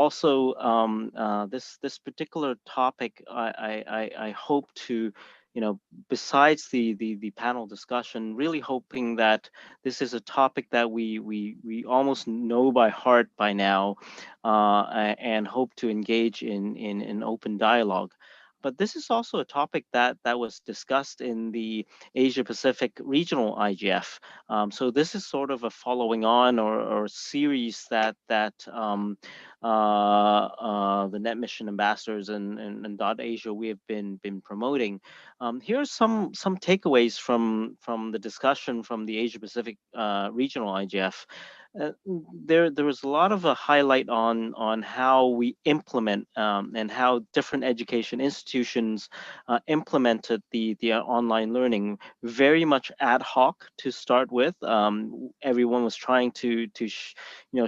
also this particular topic, I hope to, besides the panel discussion, really hoping that this is a topic that we almost know by heart by now, and hope to engage in an open dialogue. But this is also a topic that was discussed in the Asia Pacific Regional IGF. So this is sort of a following on, or series that the Net Mission Ambassadors and Dot Asia we have been promoting. Here are some takeaways from the discussion from the Asia Pacific Regional IGF. There was a lot of a highlight on how we implement, and how different education institutions implemented the online learning very much ad hoc to start with. Everyone was trying to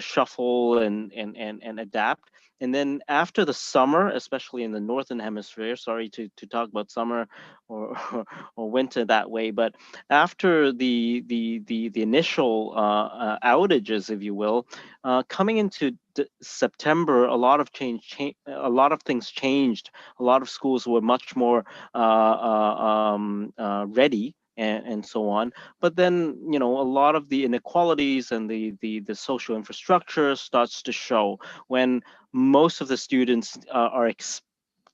shuffle and adapt. And then after the summer, especially in the northern hemisphere, sorry to talk about summer or or winter that way, but after the initial outages, if you will, coming into September, a lot of a lot of things changed. A lot of schools were much more ready, and so on. But then, a lot of the inequalities and the social infrastructure starts to show when most of the students are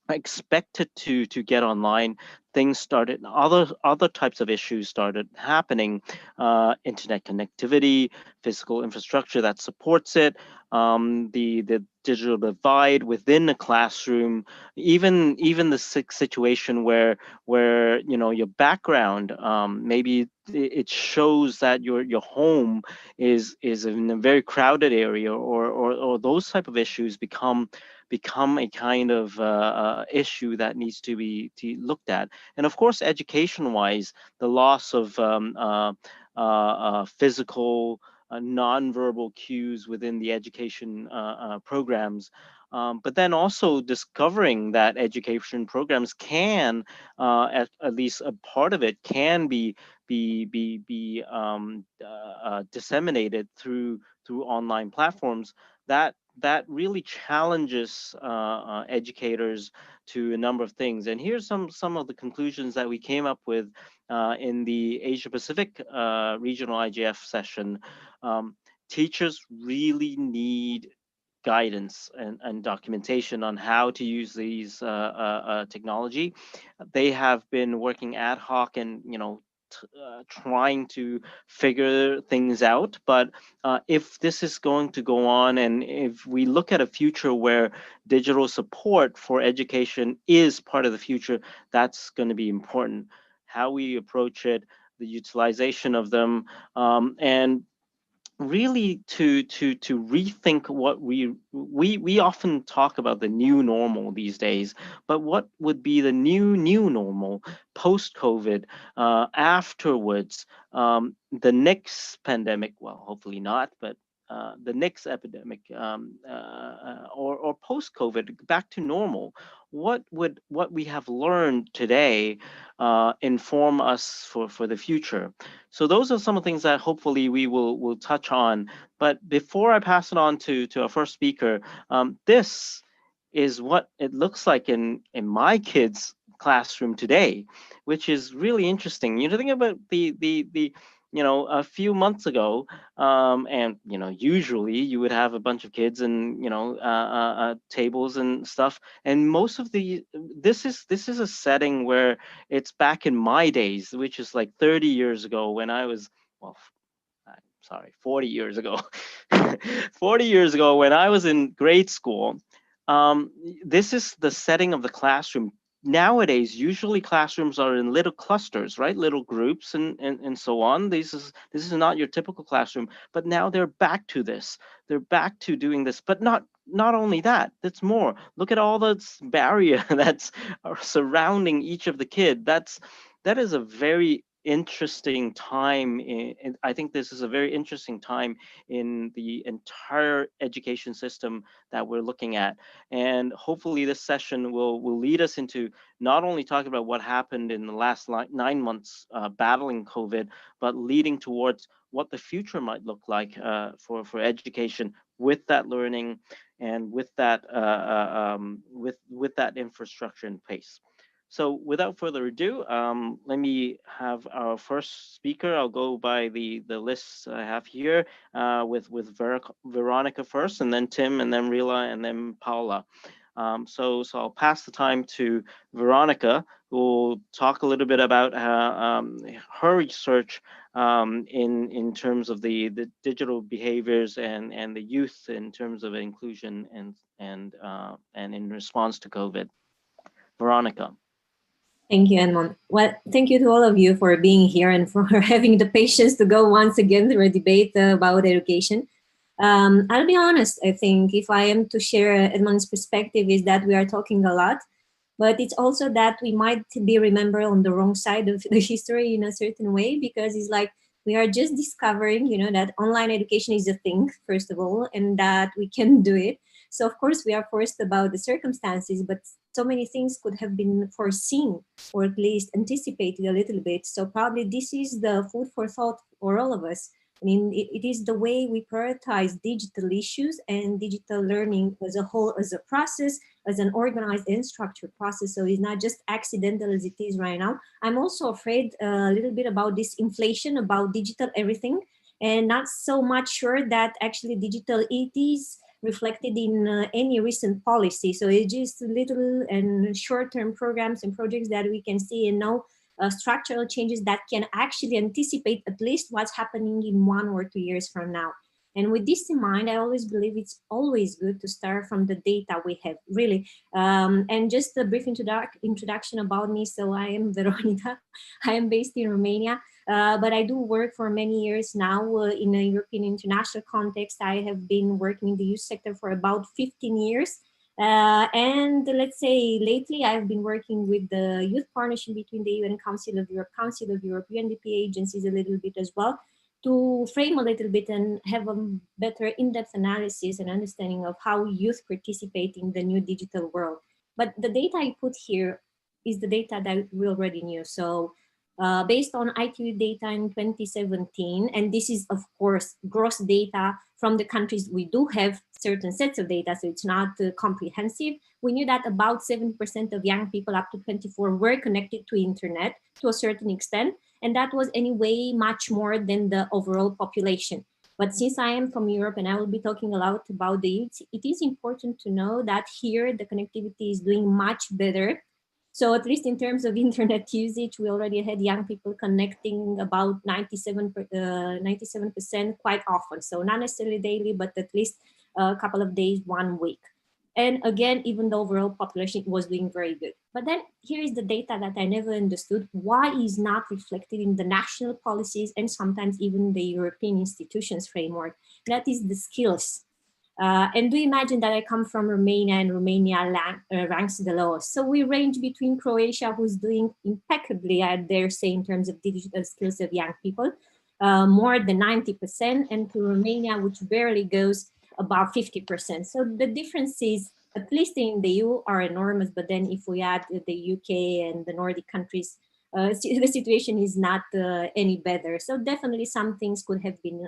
expected to get online. Things started, other types of issues started happening. Internet connectivity, physical infrastructure that supports it, the digital divide within the classroom, even the situation where your background, maybe it shows that your home is in a very crowded area, or those type of issues become a kind of issue that needs to be looked at. And of course, education-wise, the loss of physical, nonverbal cues within the education programs. But then also discovering that education programs can, at least a part of it, can be disseminated through online platforms. That really challenges educators to a number of things. And here's some of the conclusions that we came up with in the Asia Pacific Regional IGF session. Teachers really need guidance and documentation on how to use these technology. They have been working ad hoc and trying to figure things out. But if this is going to go on, and if we look at a future where digital support for education is part of the future, that's going to be important. How we approach it, the utilization of them, and really to rethink what we often talk about the new normal these days, but what would be the new normal post COVID, afterwards, the next pandemic, well, hopefully not, but the next epidemic, or post COVID, back to normal. What we have learned today inform us for the future? So those are some of the things that hopefully we will touch on. But before I pass it on to our first speaker, this is what it looks like in my kids' classroom today, which is really interesting. Think about the a few months ago, and usually you would have a bunch of kids and tables and stuff, and most of the this is a setting where it's back in my days, which is like 30 years ago when I was, well, sorry, 40 years ago. 40 years ago when I was in grade school. Um, this is the setting of the classroom. Nowadays, usually classrooms are in little clusters, right? Little groups and so on. This is not your typical classroom, but now they're back to this. They're back to doing this, but not only that, that's more. Look at all the barrier that's surrounding each of the kid. That is a very interesting time. I think this is a very interesting time in the entire education system that we're looking at. And hopefully this session will lead us into not only talking about what happened in the last 9 months battling COVID, but leading towards what the future might look like for education with that learning. and with that infrastructure in place. So without further ado, let me have our first speaker. I'll go by the list I have here, with Veronica first, and then Tim, and then Rila, and then Paula. So I'll pass the time to Veronica, who will talk a little bit about her research in terms of the digital behaviors and the youth in terms of inclusion and in response to COVID. Veronica. Thank you, Edmond. Well, thank you to all of you for being here and for having the patience to go once again through a debate about education. I'll be honest, I think if I am to share Edmond's perspective is that we are talking a lot, but it's also that we might be remembered on the wrong side of the history in a certain way, because it's like we are just discovering, that online education is a thing, first of all, and that we can do it. So of course we are forced about the circumstances, but so many things could have been foreseen or at least anticipated a little bit. So probably this is the food for thought for all of us. I mean, it is the way we prioritize digital issues and digital learning as a whole, as a process, as an organized and structured process. So it's not just accidental as it is right now. I'm also afraid a little bit about this inflation, about digital everything, and not so much sure that actually digital it is reflected in any recent policy. So it's just little and short-term programs and projects that we can see and know structural changes that can actually anticipate at least what's happening in 1 or 2 years from now. And with this in mind, I always believe it's always good to start from the data we have, really. And just a brief introduction about me. So I am Veronica. I am based in Romania, but I do work for many years now in a European international context. I have been working in the youth sector for about 15 years. And let's say lately I've been working with the youth partnership between the UN Council of Europe, UNDP agencies a little bit as well, to frame a little bit and have a better in-depth analysis and understanding of how youth participate in the new digital world. But the data I put here is the data that we already knew. So based on ITU data in 2017, and this is of course gross data from the countries we do have certain sets of data, so it's not comprehensive. We knew that about 7% of young people up to 24 were connected to internet to a certain extent, and that was anyway much more than the overall population. But since I am from Europe and I will be talking a lot about the youth, it is important to know that here the connectivity is doing much better. So at least in terms of internet usage, we already had young people connecting about 97% quite often. So not necessarily daily, but at least a couple of days, 1 week. And again, even the overall population was doing very good. But then here is the data that I never understood. Why is not reflected in the national policies and sometimes even the European institutions framework? That is the skills. And do imagine that I come from Romania, and Romania ranks the lowest. So we range between Croatia, who's doing impeccably, I dare say, in terms of digital skills of young people, more than 90%, and to Romania, which barely goes about 50%. So the differences, at least in the EU, are enormous. But then if we add the UK and the Nordic countries, the situation is not any better. So definitely some things could have been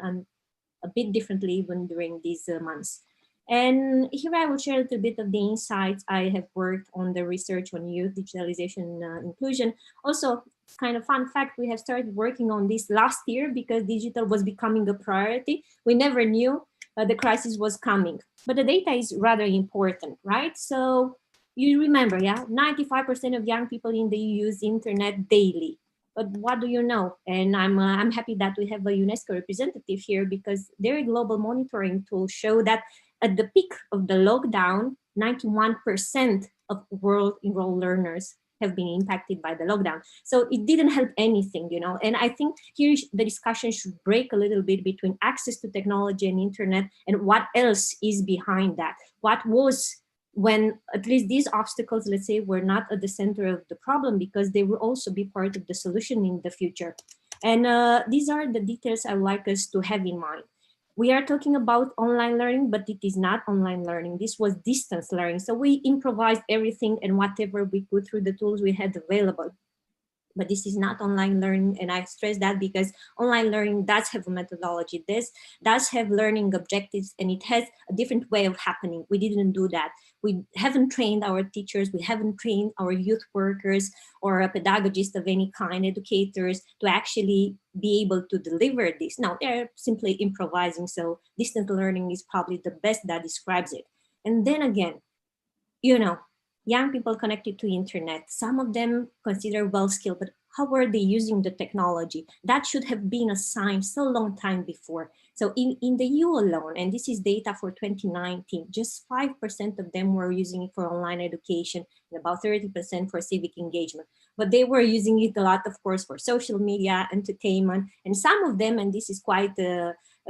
a bit differently even during these months. And here I will share a little bit of the insights. I have worked on the research on youth digitalization inclusion. Also, kind of fun fact, we have started working on this last year because digital was becoming a priority. We never knew the crisis was coming, but the data is rather important, right? So you remember, yeah, 95% of young people in the EU use internet daily. But what do you know? And I'm happy that we have a UNESCO representative here, because their global monitoring tools show that at the peak of the lockdown, 91% of world enrolled learners have been impacted by the lockdown. So it didn't help anything, and I think here the discussion should break a little bit between access to technology and internet and what else is behind that. What was, when at least these obstacles, let's say, were not at the center of the problem, because they will also be part of the solution in the future. And these are the details I would like us to have in mind. We are talking about online learning, but it is not online learning. This was distance learning. So we improvised everything and whatever we could through the tools we had available. But this is not online learning, and I stress that because online learning does have a methodology. This does have learning objectives, and it has a different way of happening. We didn't do that. We haven't trained our teachers, we haven't trained our youth workers or pedagogists of any kind, educators, to actually be able to deliver this. Now they're simply improvising, so distant learning is probably the best that describes it. And then again, you know, young people connected to internet, some of them consider well skilled, but how are they using the technology? That should have been a sign so long time before. So in the EU alone, and this is data for 2019, just 5% of them were using it for online education and about 30% for civic engagement. But they were using it a lot, of course, for social media, entertainment, and some of them, and this is quite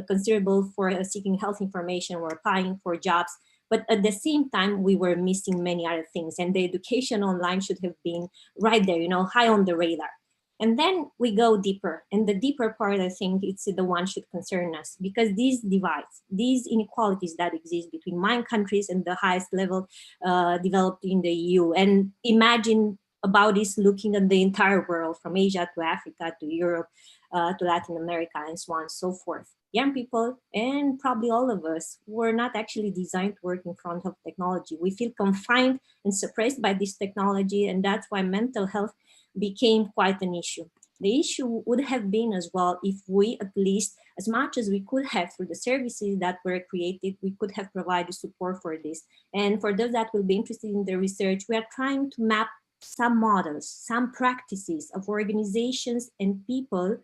considerable, for seeking health information or applying for jobs. But at the same time, we were missing many other things, and the education online should have been right there, high on the radar. And then we go deeper, and the deeper part, I think, it's the one should concern us, because these divides, these inequalities that exist between mine countries and the highest level developed in the EU, and imagine about this looking at the entire world, from Asia to Africa to Europe to Latin America, and so on and so forth. Young people, and probably all of us, were not actually designed to work in front of technology. We feel confined and suppressed by this technology, and that's why mental health became quite an issue. The issue would have been as well if we, at least as much as we could have through the services that were created, we could have provided support for this. And for those that will be interested in the research, we are trying to map some models, some practices of organizations and people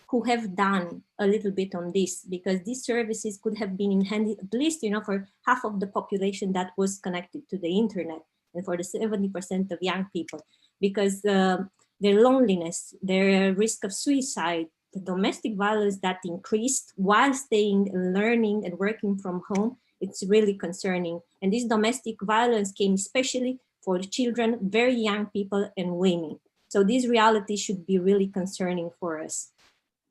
who have done a little bit on this, because these services could have been in hand, at least, for half of the population that was connected to the internet, and for the 70% of young people, because their loneliness, their risk of suicide, the domestic violence that increased while staying and learning and working from home, it's really concerning. And this domestic violence came especially for children, very young people, and women. So this reality should be really concerning for us.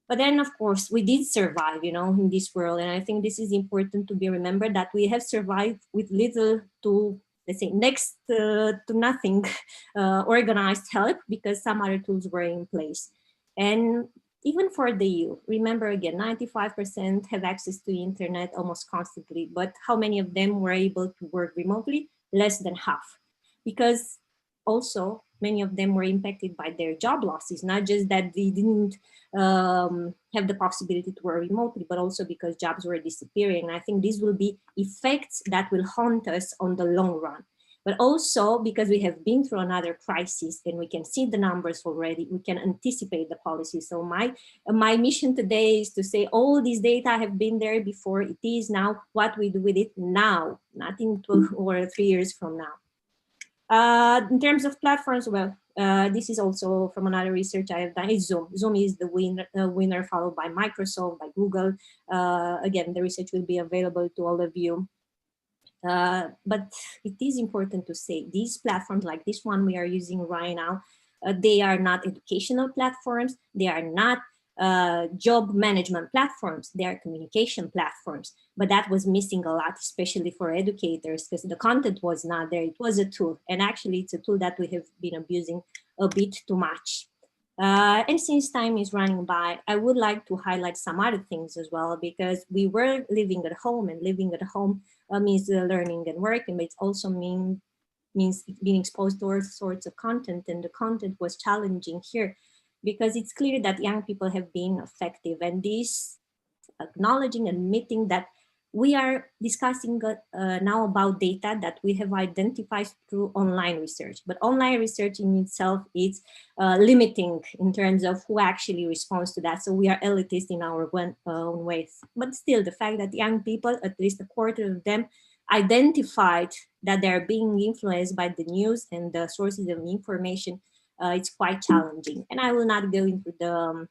But then, of course, we did survive, in this world. And I think this is important to be remembered, that we have survived with little to, let's say, next to nothing organized help, because some other tools were in place. And even for the EU, remember again, 95% have access to the internet almost constantly. But how many of them were able to work remotely? Less than half. Because also, many of them were impacted by their job losses, not just that they didn't have the possibility to work remotely, but also because jobs were disappearing. And I think these will be effects that will haunt us on the long run. But also because we have been through another crisis and we can see the numbers already, we can anticipate the policy. So my mission today is to say all these data have been there before. It is now what we do with it now, not in 2 or 3 years from now. In terms of platforms, well, this is also from another research I have done. It's Zoom. Zoom is the winner, followed by Microsoft, by Google. Again, the research will be available to all of you. But it is important to say these platforms, like this one we are using right now, they are not educational platforms. They are not job management platforms. They are communication platforms. But that was missing a lot, especially for educators, because the content was not there. It was a tool. And actually, it's a tool that we have been abusing a bit too much. And since time is running by, I would like to highlight some other things as well, because we were living at home, and living at home means learning and working, but it also means being exposed to all sorts of content, and the content was challenging here, because it's clear that young people have been effective, and this acknowledging, admitting that we are discussing now about data that we have identified through online research. But online research in itself is limiting in terms of who actually responds to that. So we are elitist in our own ways. But still, the fact that young people, at least a quarter of them, identified that they're being influenced by the news and the sources of information, it's quite challenging. And I will not go into the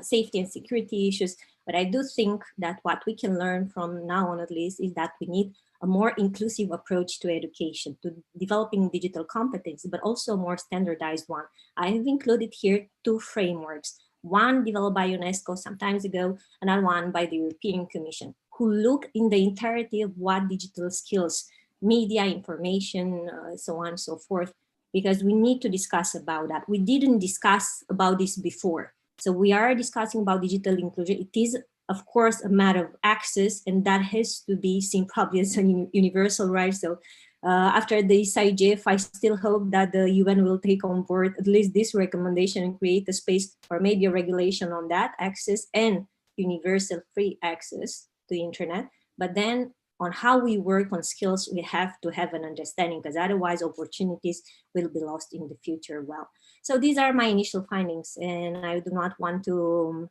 safety and security issues, but I do think that what we can learn from now on, at least, is that we need a more inclusive approach to education, to developing digital competence, but also a more standardized one. I have included here 2 frameworks, one developed by UNESCO some time ago, another one by the European Commission, who look in the entirety of what digital skills, media, information, so on and so forth, because we need to discuss about that. We didn't discuss about this before. So we are discussing about digital inclusion. It is, of course, a matter of access, and that has to be seen probably as a universal right. So after this IGF, I still hope that the UN will take on board at least this recommendation and create a space or maybe a regulation on that access and universal free access to the internet. But then on how we work on skills, we have to have an understanding, because otherwise opportunities will be lost in the future. Well, so these are my initial findings, and I do not want to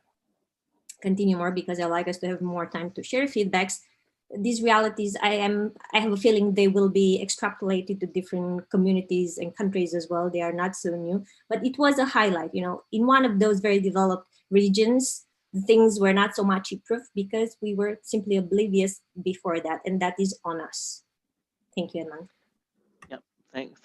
continue more because I like us to have more time to share feedbacks. These realities, I have a feeling they will be extrapolated to different communities and countries as well. They are not so new, but it was a highlight. In one of those very developed regions, things were not so much improved because we were simply oblivious before that, and that is on us. Thank you, Edmund.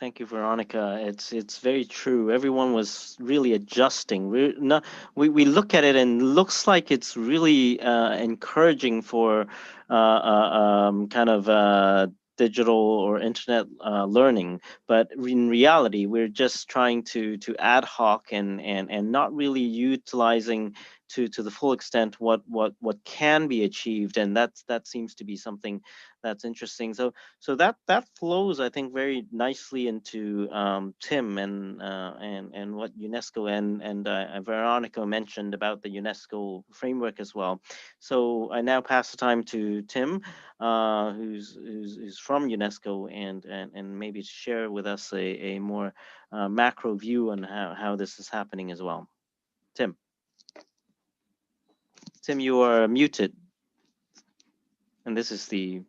Thank you, Veronica. It's very true. Everyone was really adjusting. We look at it and looks like it's really encouraging for kind of digital or internet learning, but in reality, we're just trying to ad hoc and not really utilizing to the full extent what can be achieved, and that seems to be something that's interesting. So that flows, I think, very nicely into Tim and what UNESCO and Veronica mentioned about the UNESCO framework as well. So I now pass the time to Tim, who's from UNESCO, and maybe share with us a more macro view on how this is happening as well. Tim, you are muted, and this is the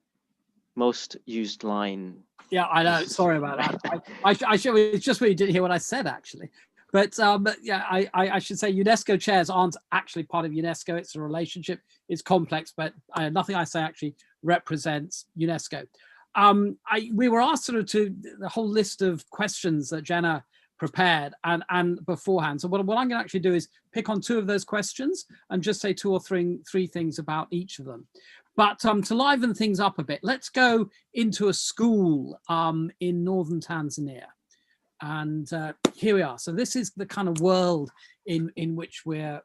most used line. Yeah, I know. Sorry about that. I should. It's just we didn't hear what I said, actually. But yeah, I should say UNESCO chairs aren't actually part of UNESCO. It's a relationship. It's complex, but nothing I say actually represents UNESCO. We were asked sort of to the whole list of questions that Jenna prepared and beforehand. So what I'm going to actually do is pick on two of those questions and just say two or three things about each of them. But to liven things up a bit, let's go into a school in northern Tanzania. And here we are. So this is the kind of world in which we're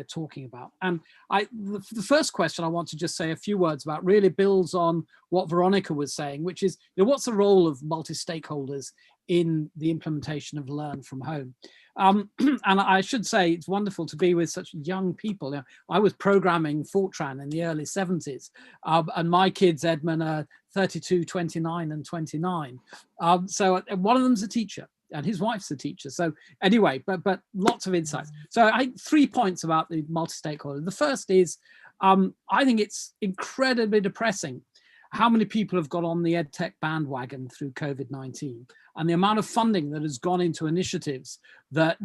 talking about. And the first question I want to just say a few words about really builds on what Veronica was saying, which is, what's the role of multi-stakeholders in the implementation of Learn from Home? And I should say it's wonderful to be with such young people. I was programming Fortran in the early 70s, and my kids, Edmund, are 32, 29, and 29. So one of them's a teacher, and his wife's a teacher. So anyway, but lots of insights. So 3 points about the multi-stakeholder. The first is, I think it's incredibly depressing how many people have got on the EdTech bandwagon through COVID-19, and the amount of funding that has gone into initiatives that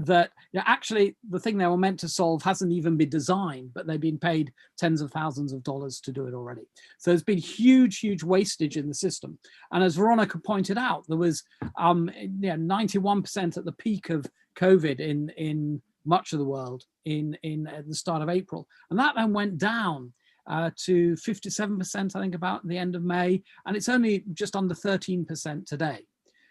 actually the thing they were meant to solve hasn't even been designed, but they've been paid tens of thousands of dollars to do it already. So there's been huge wastage in the system. And as Veronica pointed out, there was 91% at the peak of COVID in much of the world at the start of April. And that then went down to 57%, I think, about the end of May, and it's only just under 13% today.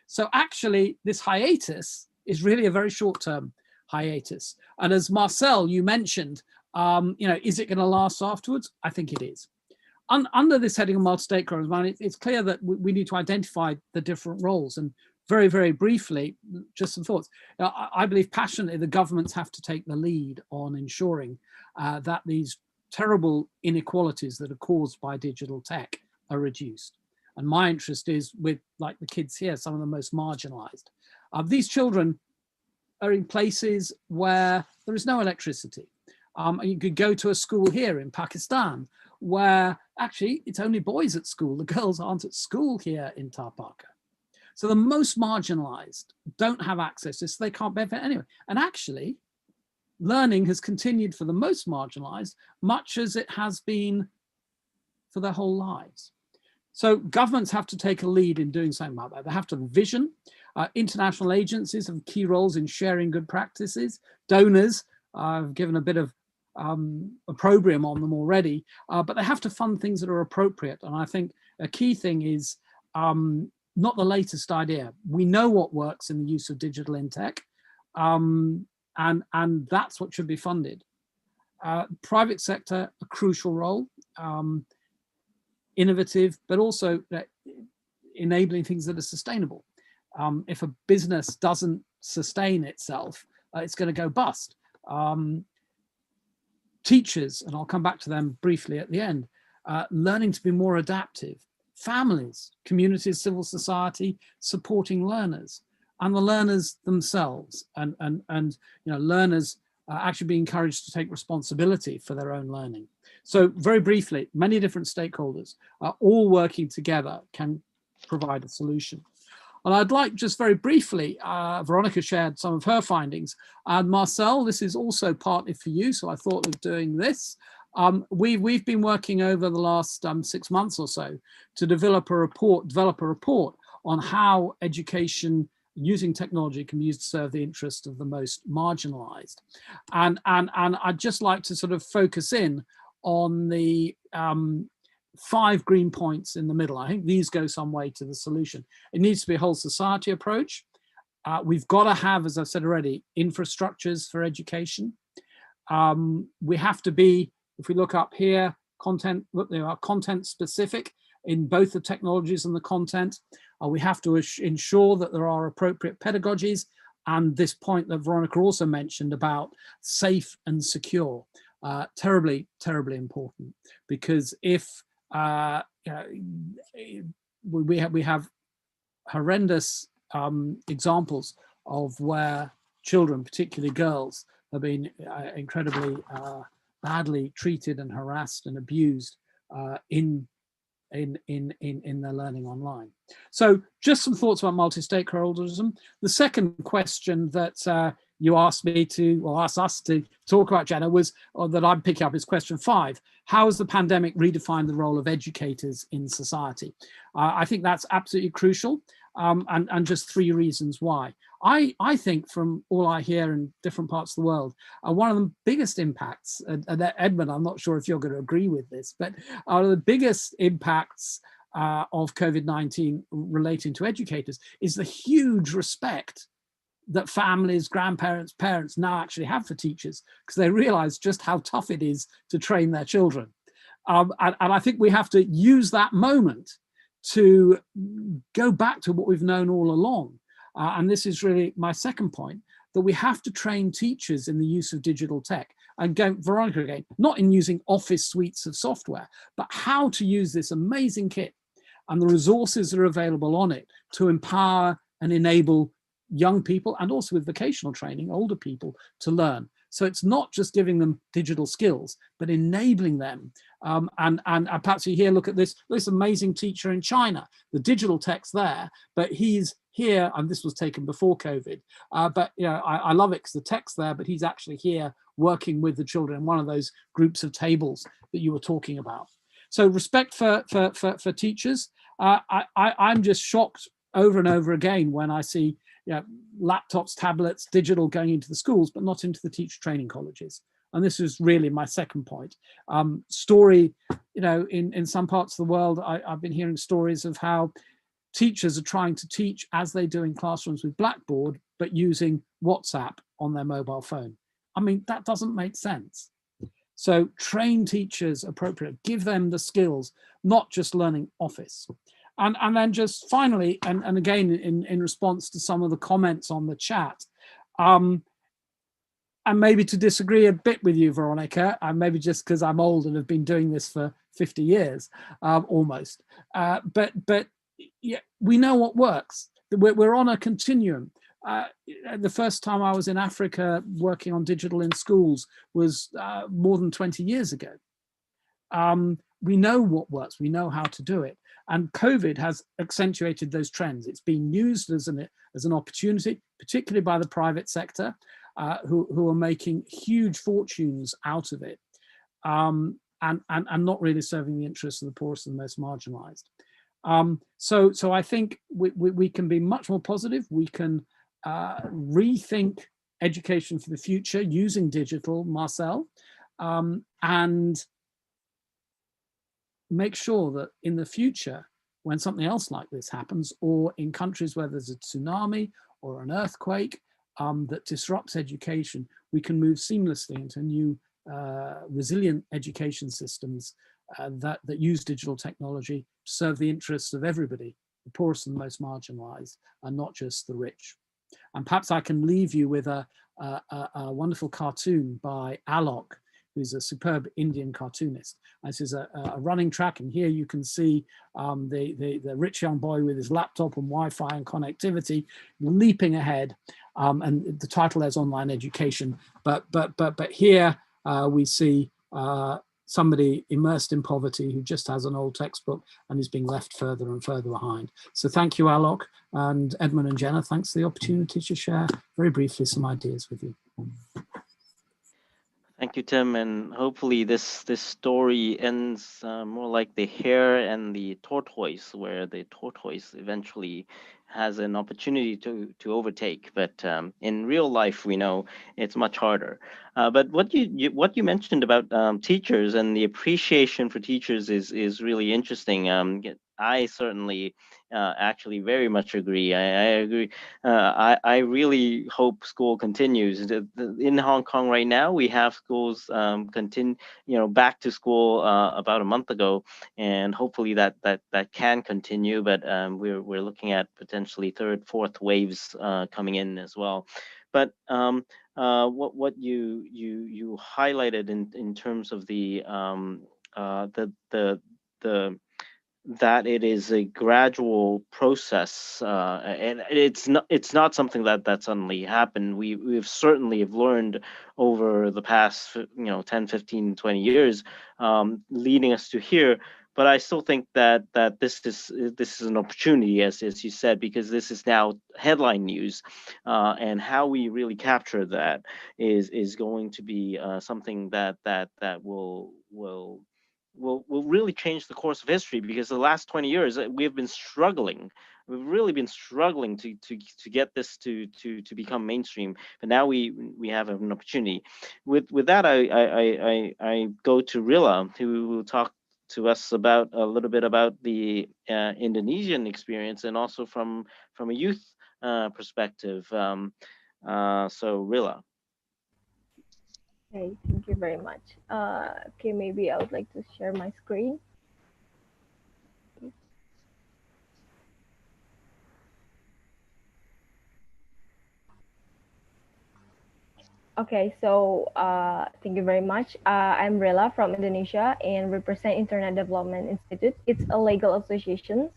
So actually, this hiatus is really a very short-term hiatus. And as Marcel, you mentioned, is it going to last afterwards? I think it is. Under this heading of multi-stakeholders, it's clear that we need to identify the different roles. And very, very briefly, just some thoughts. I believe passionately the governments have to take the lead on ensuring that these terrible inequalities that are caused by digital tech are reduced. And my interest is with, like the kids here, some of the most marginalized. These children are in places where there is no electricity. You could go to a school here in Pakistan where actually it's only boys at school. The girls aren't at school here in Tarpaka. So the most marginalized don't have access to this, so they can't benefit anyway. And actually, learning has continued for the most marginalized, much as it has been for their whole lives. So governments have to take a lead in doing something about that. They have to vision. International agencies have key roles in sharing good practices. Donors, I've given a bit of opprobrium on them already, but they have to fund things that are appropriate. And I think a key thing is not the latest idea. We know what works in the use of digital in tech, and that's what should be funded. Private sector, a crucial role, innovative, but also enabling things that are sustainable. If a business doesn't sustain itself, it's going to go bust. Teachers, and I'll come back to them briefly at the end, learning to be more adaptive. Families, communities, civil society, supporting learners, and the learners themselves, and learners actually be encouraged to take responsibility for their own learning. So very briefly, many different stakeholders are all working together can provide a solution. And I'd like just very briefly, Veronica shared some of her findings, and Marcel, this is also partly for you, so I thought of doing this. We've been working over the last 6 months or so to develop a report on how education using technology can be used to serve the interest of the most marginalized. And I'd just like to sort of focus in on the 5 green points in the middle. I think these go some way to the solution. It needs to be a whole society approach. We've got to have, as I've said already, infrastructures for education. We have to be, if we look up here, they are content specific in both the technologies and the content. We have to ensure that there are appropriate pedagogies, and this point that Veronica also mentioned about safe and secure, terribly, terribly important, because if we have horrendous examples of where children, particularly girls, have been incredibly badly treated and harassed and abused in their learning online. So just some thoughts about multi-stakeholderism. The second question that you asked me to, or asked us to talk about, Jenna, was, or that I'm picking up, is question 5. How has the pandemic redefined the role of educators in society? I think that's absolutely crucial, and just 3 reasons why. I think, from all I hear in different parts of the world, one of the biggest impacts, and Edmund, I'm not sure if you're going to agree with this, but one of the biggest impacts of COVID-19 relating to educators is the huge respect that families, grandparents, parents now actually have for teachers, because they realize just how tough it is to train their children. And I think we have to use that moment to go back to what we've known all along. And this is really my second point, that we have to train teachers in the use of digital tech. And going, Veronica again, not in using office suites of software, but how to use this amazing kit and the resources that are available on it to empower and enable young people, and also with vocational training, older people, to learn. So it's not just giving them digital skills, but enabling them. And perhaps you here, look at this amazing teacher in China, the digital tech's there, but he's here, and this was taken before COVID, but I love it because the tech's there, but he's actually here working with the children in one of those groups of tables that you were talking about. So respect for teachers. I'm just shocked over and over again when I see laptops, tablets, digital going into the schools, but not into the teacher training colleges. And this is really my second point. Story, in some parts of the world, I've been hearing stories of how teachers are trying to teach as they do in classrooms with Blackboard, but using WhatsApp on their mobile phone. I mean, that doesn't make sense. So train teachers appropriately, give them the skills, not just learning Office. And then just finally, and again, in response to some of the comments on the chat, and maybe to disagree a bit with you, Veronica, and maybe just because I'm old and have been doing this for 50 years, almost. But yeah, we know what works. We're on a continuum. The first time I was in Africa working on digital in schools was more than 20 years ago. We know what works. We know how to do it. And COVID has accentuated those trends. It's been used as an opportunity, particularly by the private sector, who are making huge fortunes out of it, and not really serving the interests of the poorest and the most marginalized. So I think we can be much more positive. We can rethink education for the future using digital, Marcel, and make sure that in the future, when something else like this happens, or in countries where there's a tsunami or an earthquake that disrupts education, we can move seamlessly into new resilient education systems that use digital technology to serve the interests of everybody, the poorest and the most marginalized, and not just the rich. And perhaps I can leave you with a wonderful cartoon by Alok, who's a superb Indian cartoonist. This is a running track, and here you can see the rich young boy with his laptop and Wi-Fi and connectivity leaping ahead. And the title is Online Education. But here we see somebody immersed in poverty who just has an old textbook and is being left further and further behind. So thank you, Alok, and Edmund and Jenna. Thanks for the opportunity to share very briefly some ideas with you. Thank you, Tim, and hopefully this story ends more like the hare and the tortoise, where the tortoise eventually has an opportunity to overtake. But in real life, we know it's much harder. But what you mentioned about teachers and the appreciation for teachers is really interesting. I certainly actually very much agree. I agree. I really hope school continues. In Hong Kong right now, we have schools back to school about a month ago, and hopefully that can continue. But we're looking at potentially third, fourth waves coming in as well. But what you highlighted in terms of the that it is a gradual process, and it's not something that suddenly happened. We've certainly have learned over the past 10, 15, 20 years, leading us to here. But I still think that this is an opportunity, as you said, because this is now headline news, and how we really capture that is going to be something that will really change the course of history, because the last 20 years we've been struggling. We've really been struggling to get this to become mainstream, but now we have an opportunity. With that, I go to Rila, who will talk to us about a little bit about the Indonesian experience, and also from a youth perspective. So Rila. Okay, thank you very much. Okay, maybe I would like to share my screen. Okay, so thank you very much. I'm Rila from Indonesia and represent Internet Development Institute. It's a legal association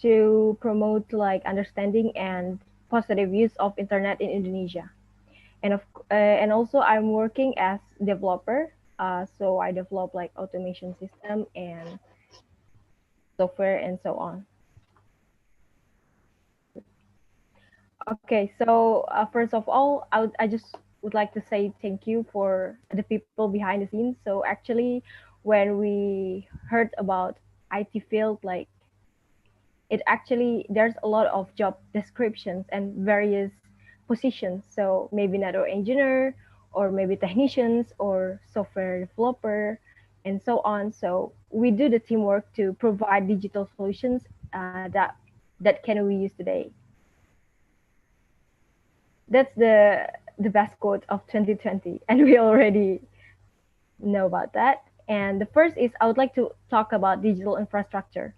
to promote like understanding and positive use of internet in Indonesia. And also I'm working as developer. So I develop like automation system and software and so on. Okay, so first of all, I just would like to say thank you for the people behind the scenes. So actually, when we heard about IT field, like it actually there's a lot of job descriptions and various positions. So maybe network engineer, or maybe technicians, or software developer, and so on. So we do the teamwork to provide digital solutions that can we use today. That's the best quote of 2020, and we already know about that. And the first is I would like to talk about digital infrastructure.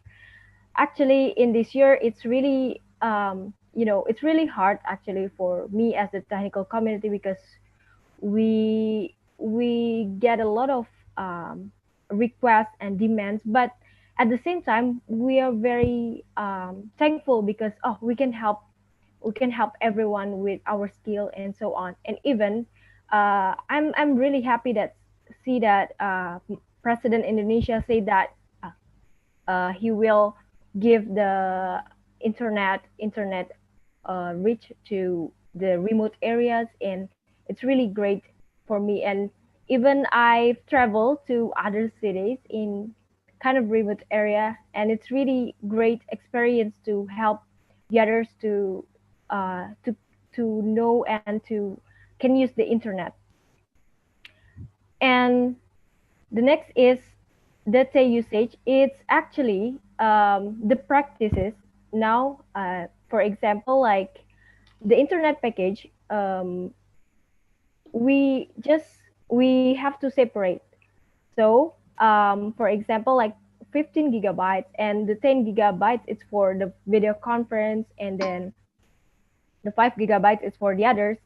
Actually, in this year, it's really it's really hard actually for me as the technical community, because we get a lot of requests and demands, but at the same time we are very thankful because we can help everyone with our skill and so on. And even I'm really happy that see that President Indonesia say that he will give the internet reach to the remote areas, and it's really great for me. And even I've traveled to other cities in kind of remote area, and it's really great experience to help the others to uh, to know and to can use the internet. And the next is data usage, it's actually the practices now. For example, like the internet package, we just we have to separate. So, for example, like 15 gigabytes and the 10 gigabytes it's for the video conference, and then the 5 gigabytes is for the others.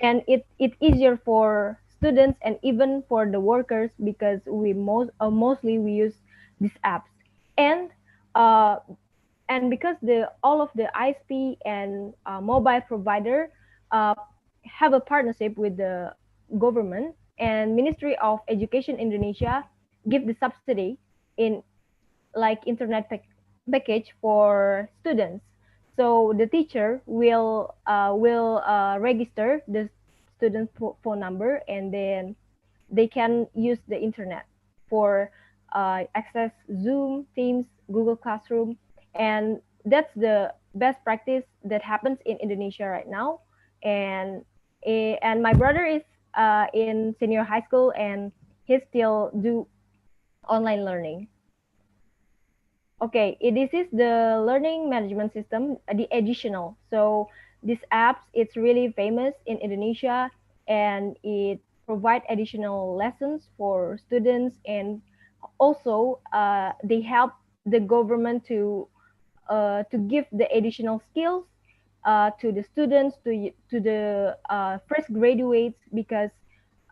And it's easier for students and even for the workers because mostly we use these apps. And uh, and because the all of the ISP and mobile provider uh, have a partnership with the government, and Ministry of Education Indonesia give the subsidy in like internet package for students. So the teacher will register the student phone number, and then they can use the internet for access Zoom, Teams, Google Classroom, and that's the best practice that happens in Indonesia right now. And and my brother is in senior high school, and he still do online learning. Okay, this is the learning management system, the additional. So this apps, it's really famous in Indonesia, and it provide additional lessons for students, and also they help the government to give the additional skills to the students, to the fresh graduates, because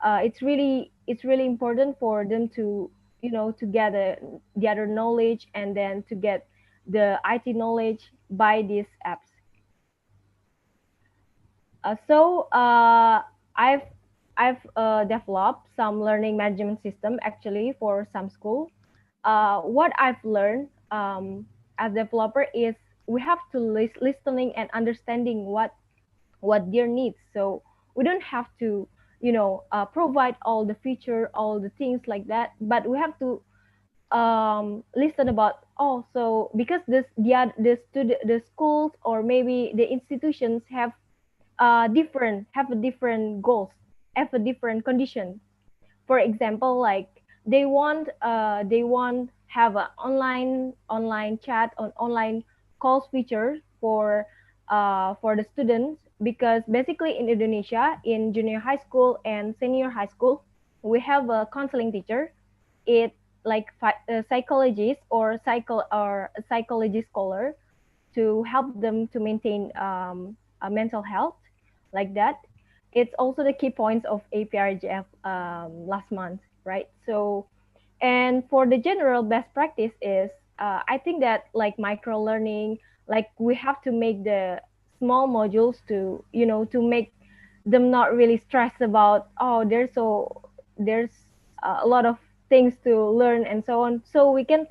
it's really important for them to to get the other knowledge, and then to get the IT knowledge by these apps. So I've developed some learning management system actually for some school. What I've learned as developer is we have to listening and understanding what their needs. So we don't have to provide all the feature, all the things like that, but we have to listen about, oh, so because the schools or maybe the institutions have a different goals, have a different condition. For example, like they want have an online chat on online calls feature for the students, because basically in Indonesia, in junior high school and senior high school, we have a counseling teacher. It like a psychologist or a psychology scholar to help them to maintain a mental health, like that. It's also the key points of APRGF last month, right? So, and for the general best practice is, I think that like micro learning, like we have to make the small modules to to make them not really stressed about, oh, there's a lot of things to learn and so on. So we can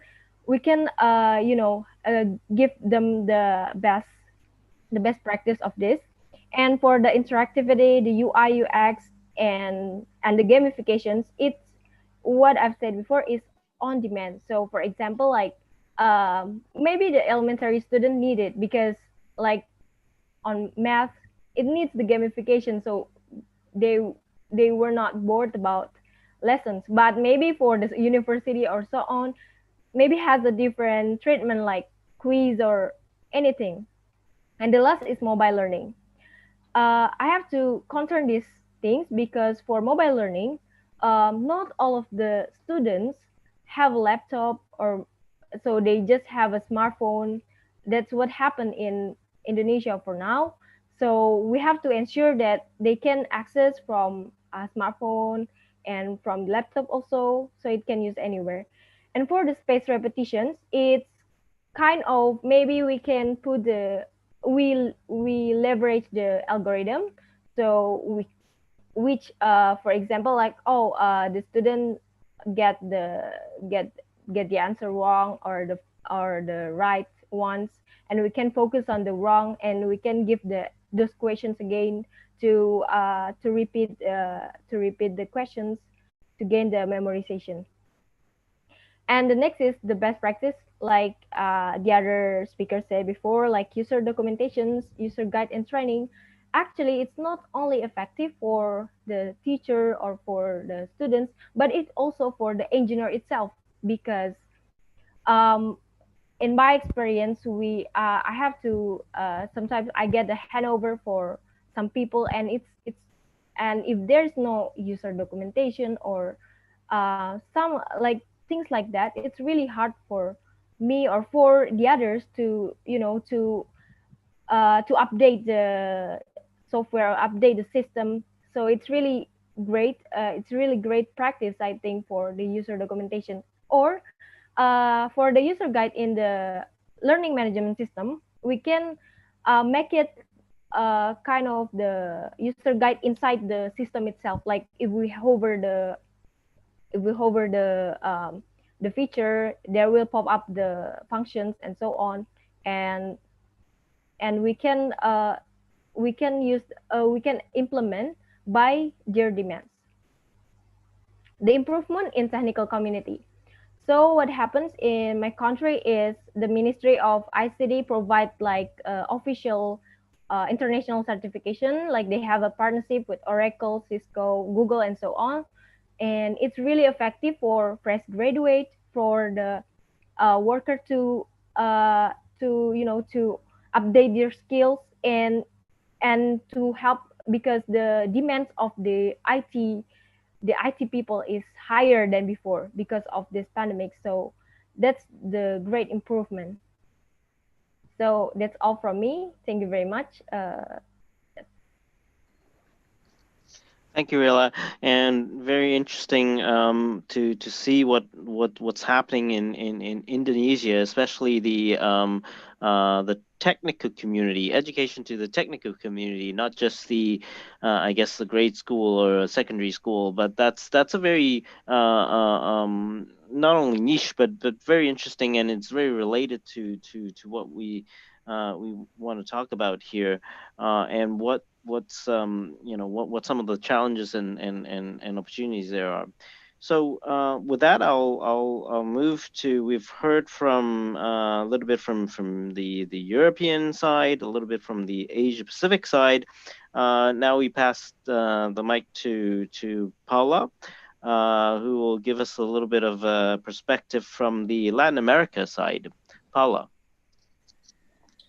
give them the best practice of this. And for the interactivity, the UI UX, and the gamifications, it's what I've said before is on demand. So for example, like maybe the elementary student need it because like on math it needs the gamification, so they they were not bored about lessons. But maybe for the university or so on, maybe has a different treatment like quiz or anything. And the last is mobile learning. I have to counter these things because for mobile learning, not all of the students have a laptop, or so they just have a smartphone. That's what happened in Indonesia for now. So we have to ensure that they can access from a smartphone and from laptop also, so it can use anywhere. And for the space repetitions, it's kind of maybe we can put the we leverage the algorithm. So we which for example, like, oh, the student get the get get the answer wrong, or the right ones, and we can focus on the wrong, and we can give the those questions again to repeat the questions to gain the memorization. And the next is the best practice, like the other speaker said before, like user documentations, user guide, and training. Actually, it's not only effective for the teacher or for the students, but it's also for the engineer itself. because um, in my experience, I have to sometimes I get the handover for some people, and it's and if there's no user documentation or some like things like that, it's really hard for me or for the others to to update the software or update the system. So it's really great. It's really great practice, I think, for the user documentation or for the user guide in the learning management system. We can make it kind of the user guide inside the system itself. Like if we hover the feature, there will pop up the functions and so on, and we can use we can implement by their demands. The improvement in technical community. So what happens in my country is the Ministry of ICT provides like official international certification. Like they have a partnership with Oracle, Cisco, Google, and so on. And it's really effective for fresh graduate, for the worker uh, to update their skills and to help, because the demands of the IT people is higher than before because of this pandemic. So that's the great improvement. So that's all from me. Thank you very much. Thank you, Rila, and very interesting to see what's happening in Indonesia, especially the technical community, education to the technical community, not just the I guess the grade school or secondary school, but that's a very not only niche but very interesting, and it's very related to what we want to talk about here, and what's what some of the challenges and opportunities there are. So with that, I'll move to, we've heard from a little bit from the European side, a little bit from the Asia Pacific side. Now we pass the mic to Paula, who will give us a little bit of perspective from the Latin America side. Paula.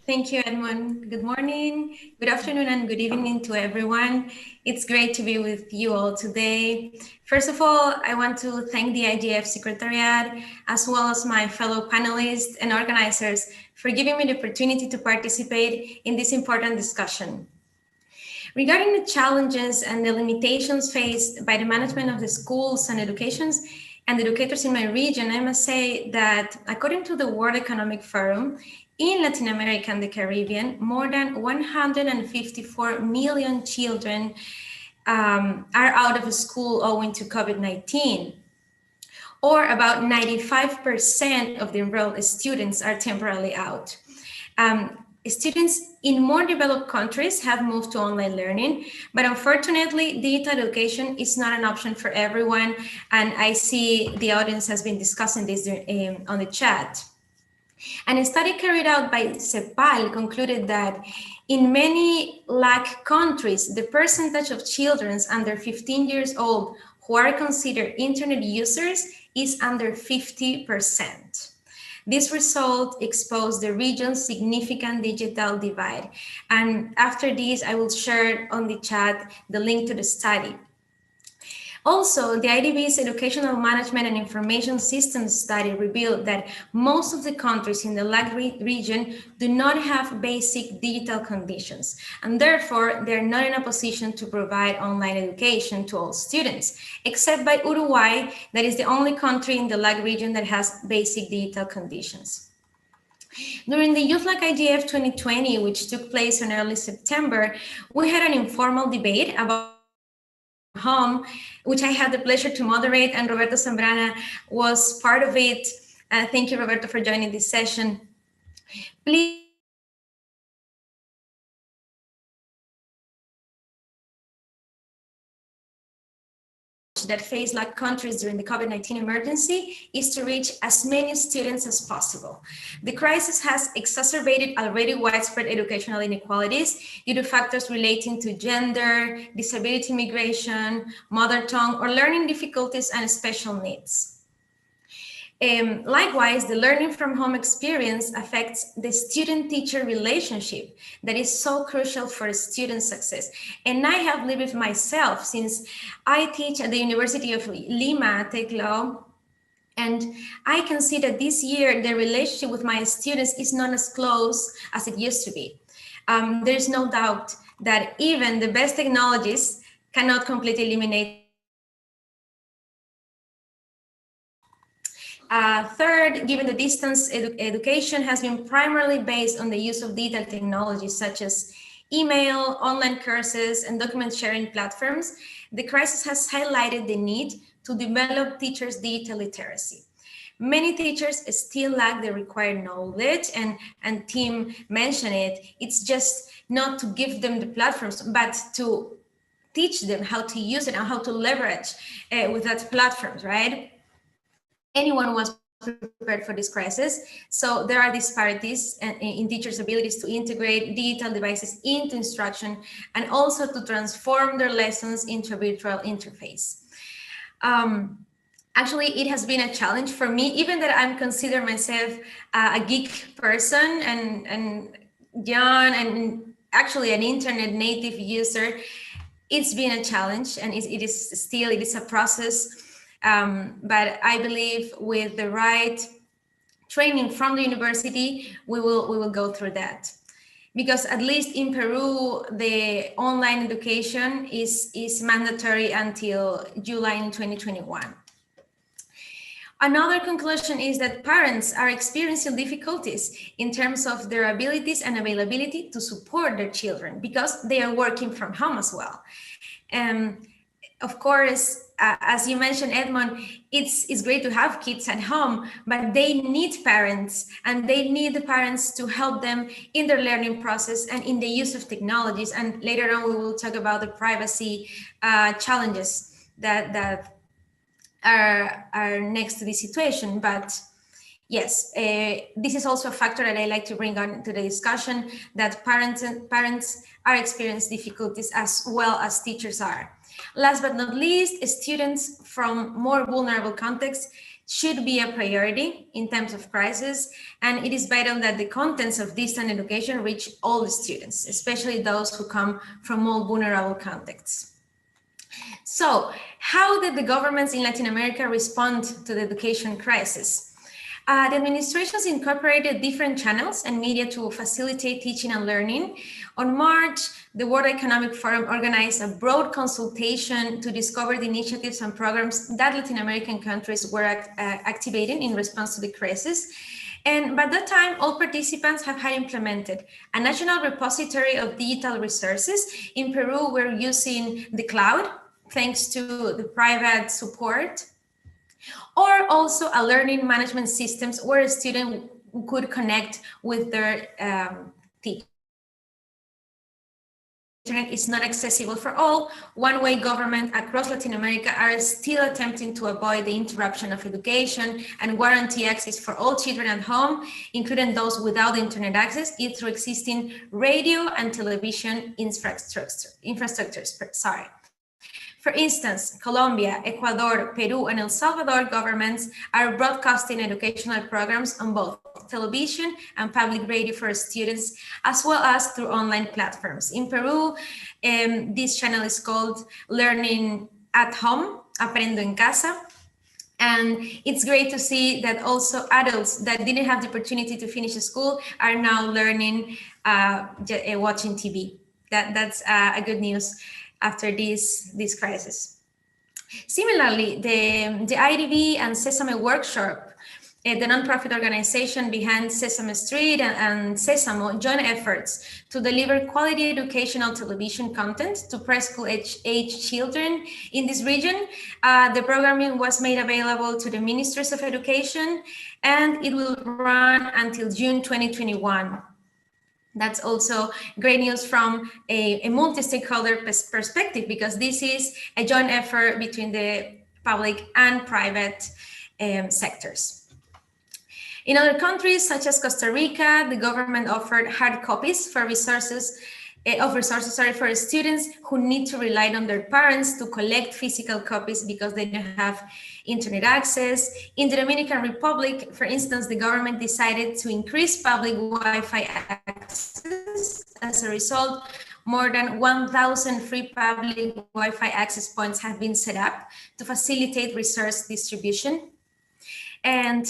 Thank you, Edmund. Good morning, good afternoon, and good evening to everyone. It's great to be with you all today. First of all, I want to thank the IGF Secretariat, as well as my fellow panelists and organizers for giving me the opportunity to participate in this important discussion. Regarding the challenges and the limitations faced by the management of the schools and educations and educators in my region, I must say that according to the World Economic Forum, in Latin America and the Caribbean, more than 154 million children are out of school owing to COVID-19, or about 95% of the enrolled students are temporarily out. Students in more developed countries have moved to online learning, but unfortunately, digital education is not an option for everyone, and I see the audience has been discussing this on the chat. And a study carried out by CEPAL concluded that in many LAC countries, the percentage of children under 15 years old who are considered internet users is under 50%. This result exposed the region's significant digital divide. And after this, I will share on the chat the link to the study. Also, the IDB's Educational Management and Information Systems study revealed that most of the countries in the LAC region do not have basic digital conditions, and therefore they're not in a position to provide online education to all students, except by Uruguay, that is the only country in the LAC region that has basic digital conditions. During the Youth Like IGF 2020, which took place in early September, we had an informal debate about home, which I had the pleasure to moderate, and Roberto Zambrana was part of it. Thank you, Roberto, for joining this session. Please. That face LAC countries during the COVID-19 emergency is to reach as many students as possible. The crisis has exacerbated already widespread educational inequalities due to factors relating to gender, disability, migration, mother tongue, or learning difficulties and special needs. Likewise, the learning from home experience affects the student-teacher relationship that is so crucial for student success. And I have lived it myself since I teach at the University of Lima, Tech Law, and I can see that this year the relationship with my students is not as close as it used to be. There's no doubt that even the best technologies cannot completely eliminate. Third, given the distance education has been primarily based on the use of digital technologies such as email, online courses, and document sharing platforms, the crisis has highlighted the need to develop teachers' digital literacy. Many teachers still lack the required knowledge, and Tim mentioned it. It's just not to give them the platforms, but to teach them how to use it and how to leverage with that platforms, right? Anyone was prepared for this crisis. So there are disparities in teachers' abilities to integrate digital devices into instruction and also to transform their lessons into a virtual interface. Actually, it has been a challenge for me, even that I'm consider myself a geek person and young and actually an internet native user. It's been a challenge, and it is a process. But I believe with the right training from the university, we will go through that. Because at least in Peru, the online education is mandatory until July in 2021. Another conclusion is that parents are experiencing difficulties in terms of their abilities and availability to support their children because they are working from home as well. Of course, as you mentioned, Edmond, it's great to have kids at home, but they need parents, and they need the parents to help them in their learning process and in the use of technologies. And later on, we will talk about the privacy challenges that are next to this situation. But yes, this is also a factor that I like to bring on to the discussion, that parents are experiencing difficulties as well as teachers are. Last but not least, students from more vulnerable contexts should be a priority in times of crisis, and it is vital that the contents of distant education reach all the students, especially those who come from more vulnerable contexts. So, how did the governments in Latin America respond to the education crisis? The administrations incorporated different channels and media to facilitate teaching and learning. On March, the World Economic Forum organized a broad consultation to discover the initiatives and programs that Latin American countries were activating in response to the crisis. And by that time, all participants have had implemented a national repository of digital resources. In Peru, we're using the cloud, thanks to the private support, or also a learning management systems where a student could connect with their teacher. Internet is not accessible for all. One-way government across Latin America are still attempting to avoid the interruption of education and guarantee access for all children at home, including those without internet access, through existing radio and television infrastructures. For instance, Colombia, Ecuador, Peru, and El Salvador governments are broadcasting educational programs on both television and public radio for students, as well as through online platforms. In Peru, this channel is called Learning at Home, Aprendo en Casa. And it's great to see that also adults that didn't have the opportunity to finish school are now learning watching TV. That's a good news after this crisis. Similarly, the IDB and Sesame Workshop, the nonprofit organization behind Sesame Street and Sesamo, join efforts to deliver quality educational television content to preschool age children in this region. The programming was made available to the Ministries of Education, and it will run until June 2021. That's also great news from a multi-stakeholder perspective, because this is a joint effort between the public and private sectors. In other countries, such as Costa Rica, the government offered hard copies for resources of resources, sorry, for students who need to rely on their parents to collect physical copies because they don't have internet access. In the Dominican Republic, for instance, the government decided to increase public Wi-Fi access. As a result, more than 1,000 free public Wi-Fi access points have been set up to facilitate resource distribution. And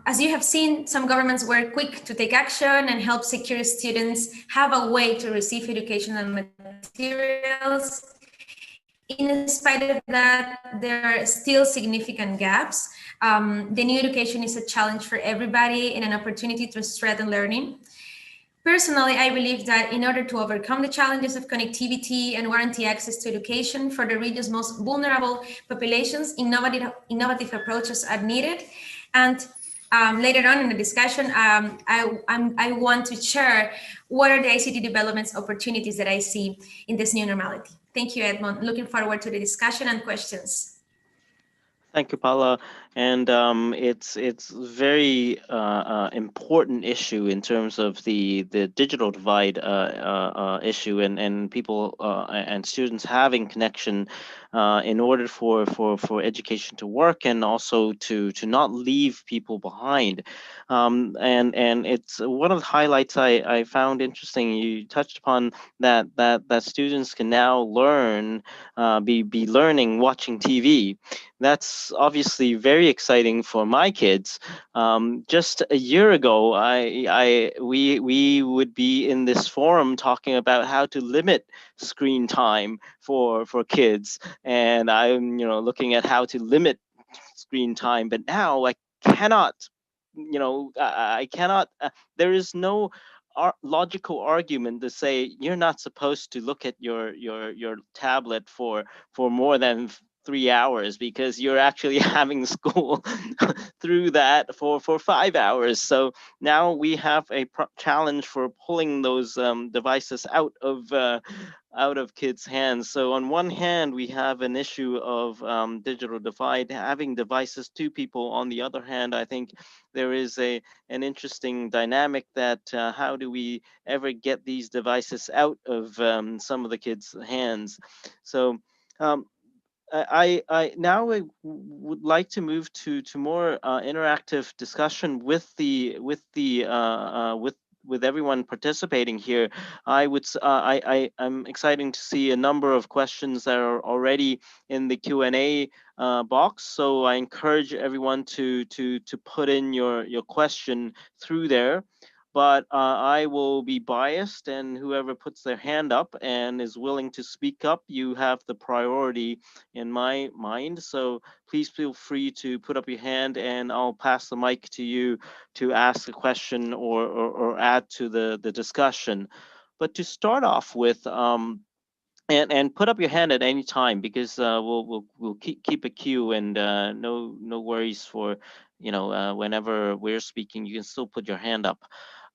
as you have seen, some governments were quick to take action and help secure students have a way to receive educational materials. In spite of that, there are still significant gaps. The new education is a challenge for everybody and an opportunity to strengthen learning. Personally, I believe that in order to overcome the challenges of connectivity and guarantee access to education for the region's most vulnerable populations, innovative approaches are needed. And later on in the discussion, I want to share what are the ICT developments opportunities that I see in this new normality. Thank you, Edmond. Looking forward to the discussion and questions. Thank you, Paula. And it's very important issue in terms of the digital divide issue, and people and students having connection in order for education to work, and also to not leave people behind. And it's one of the highlights I found interesting. You touched upon that students can now learn, be learning watching TV. That's obviously very exciting for my kids. Just a year ago, we would be in this forum talking about how to limit screen time for kids, and I'm looking at how to limit screen time. But now I cannot, I cannot. There is no logical argument to say you're not supposed to look at your tablet for more than 3 hours, because you're actually having school through that for 5 hours. So now we have a challenge for pulling those devices out of kids' hands. So on one hand, we have an issue of digital divide, having devices to people. On the other hand, I think there is an interesting dynamic that how do we ever get these devices out of some of the kids' hands? So I now would like to move to more interactive discussion with everyone participating here. I'm exciting to see a number of questions that are already in the Q&A box. So I encourage everyone to put in your question through there. But I will be biased, and whoever puts their hand up and is willing to speak up, you have the priority in my mind. So please feel free to put up your hand, and I'll pass the mic to you to ask a question or add to the discussion. But to start off with, and put up your hand at any time, because we'll keep a queue, and no worries for whenever we're speaking, you can still put your hand up.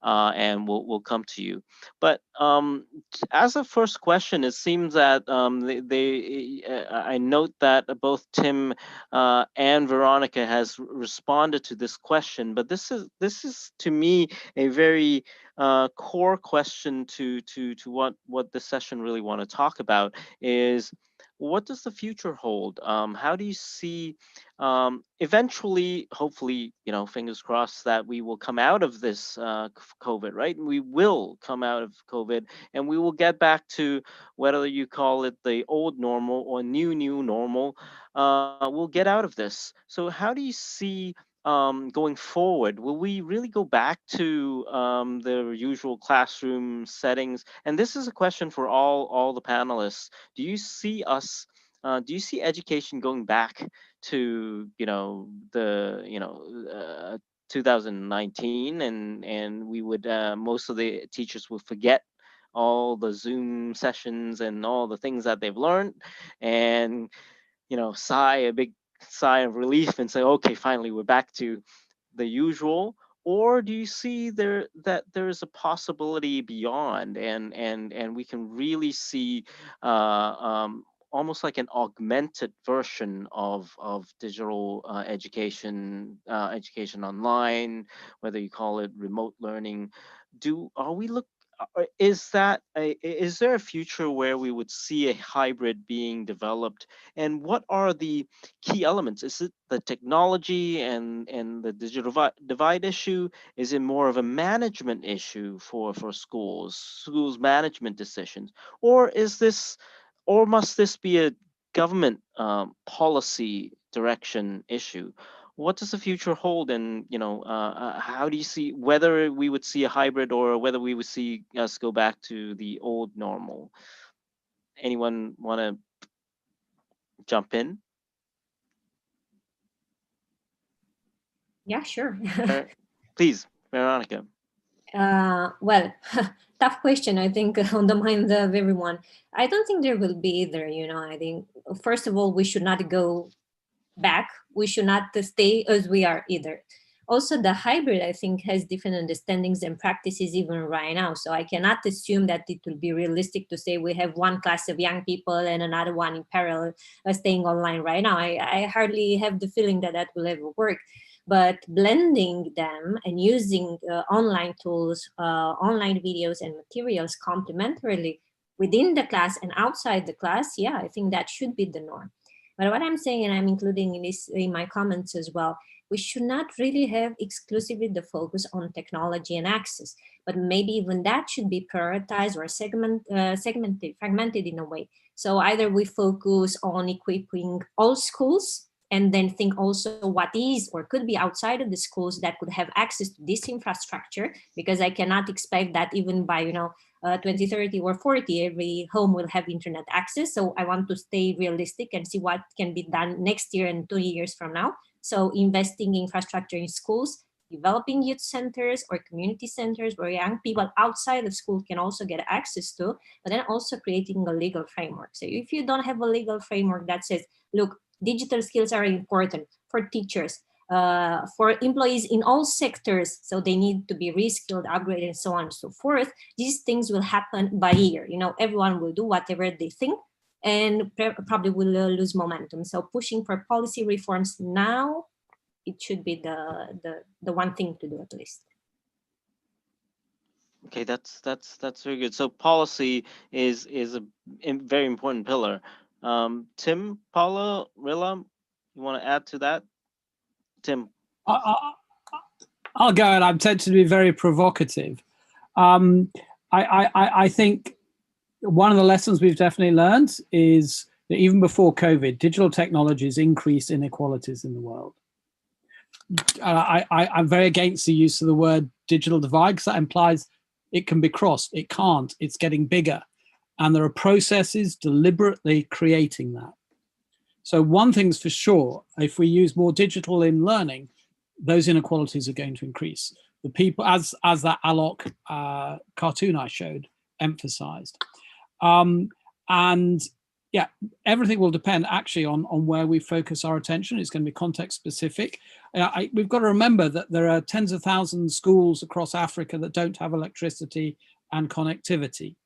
And we'll come to you. But as a first question, it seems that I note that both Tim and Veronica has responded to this question. But this is to me a very core question to what the session really want to talk about is, what does the future hold? How do you see eventually, hopefully, fingers crossed, that we will come out of this COVID, right? We will come out of COVID, and we will get back to, whether you call it the old normal or new normal, we'll get out of this. So how do you see going forward? Will we really go back to the usual classroom settings? And this is a question for all the panelists. Do you see us? Do you see education going back to 2019, and we would most of the teachers will forget all the Zoom sessions and all the things that they've learned, and sigh a big sigh of relief and say, okay, finally we're back to the usual? Or do you see that there is a possibility beyond, and we can really see almost like an augmented version of digital education online, whether you call it remote learning? Are we is there a future where we would see a hybrid being developed? And what are the key elements? Is it the technology and the digital divide issue? Is it more of a management issue for schools management decisions? Or must this be a government policy direction issue? What does the future hold, and how do you see whether we would see a hybrid or whether we would see us go back to the old normal? Anyone want to jump in? Yeah, sure. Please, Veronica. Well, tough question, I think, on the mind of everyone. I don't think there will be either. I think, first of all, we should not go back. We should not stay as we are either. Also, the hybrid, I think, has different understandings and practices even right now. So I cannot assume that it will be realistic to say we have one class of young people and another one in parallel staying online right now. I hardly have the feeling that will ever work. But blending them and using online tools, online videos and materials complementarily within the class and outside the class, yeah, I think that should be the norm. But what I'm saying, and I'm including in my comments as well, we should not really have exclusively the focus on technology and access, but maybe even that should be prioritized or segmented, fragmented in a way. So either we focus on equipping all schools and then think also what is or could be outside of the schools that could have access to this infrastructure, because I cannot expect that even by 2030 or 40 every home will have internet access. So I want to stay realistic and see what can be done next year and 2 years from now. So investing in infrastructure in schools, developing youth centers or community centers where young people outside of school can also get access to, but then also creating a legal framework. So if you don't have a legal framework that says, look, digital skills are important for teachers, for employees in all sectors, so they need to be reskilled, upgraded, and so on and so forth. These things will happen by year. Everyone will do whatever they think, and probably will lose momentum. So pushing for policy reforms now, it should be the one thing to do at least. Okay, that's very good. So policy is a very important pillar. Tim, Paula, Rila, you want to add to that? Tim. I'll go, and I'm tempted to be very provocative. I think one of the lessons we've definitely learned is that even before COVID, digital technologies increase inequalities in the world. I'm very against the use of the word digital divide, because that implies it can be crossed. It can't. It's getting bigger. And there are processes deliberately creating that. So one thing's for sure, if we use more digital in learning, those inequalities are going to increase. The people, as that Alok cartoon I showed emphasized. And yeah, everything will depend actually on where we focus our attention. It's going to be context specific. We've got to remember that there are tens of thousands of schools across Africa that don't have electricity and connectivity.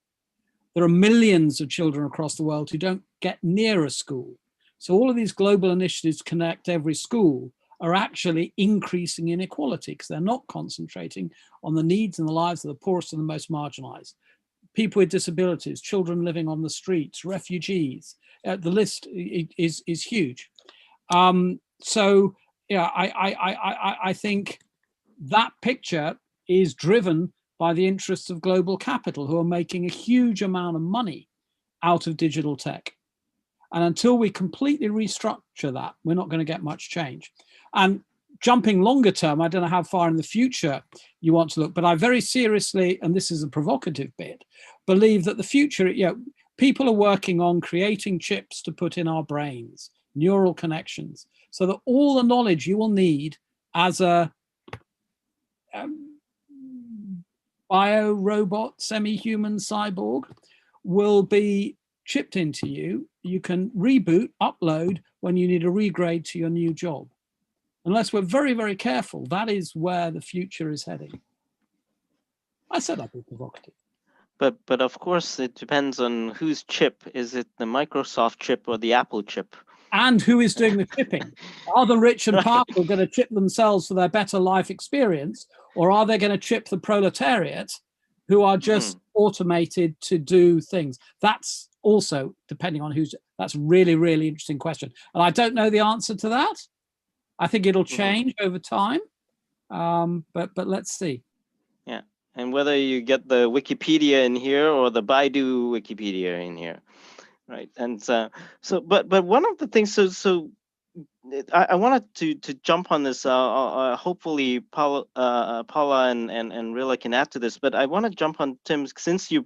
There are millions of children across the world who don't get near a school. So all of these global initiatives to connect every school are actually increasing inequality, because they're not concentrating on the needs and the lives of the poorest and the most marginalized. People with disabilities, children living on the streets, refugees, the list is huge. So yeah, I think that picture is driven by the interests of global capital, who are making a huge amount of money out of digital tech. And until we completely restructure that, we're not going to get much change. And jumping longer term, I don't know how far in the future you want to look, but I very seriously, and this is a provocative bit, believe that the future, people are working on creating chips to put in our brains, neural connections, so that all the knowledge you will need as a bio-robot, semi-human cyborg will be chipped into you. You can reboot, upload when you need a regrade to your new job. Unless we're very, very careful, that is where the future is heading. I said I'd be provocative. But of course, it depends on whose chip. Is it the Microsoft chip or the Apple chip? And who is doing the chipping? Are the rich and powerful going to chip themselves for their better life experience, or are they going to chip the proletariat, who are just automated to do things? That's also depending on that's really, really interesting question. And I don't know the answer to that. I think it'll change over time. But let's see. Yeah. And whether you get the Wikipedia in here or the Baidu Wikipedia in here. Right. And but one of the things, I wanted to jump on this. Hopefully, Paula and Rila can add to this. But I want to jump on Tim, since you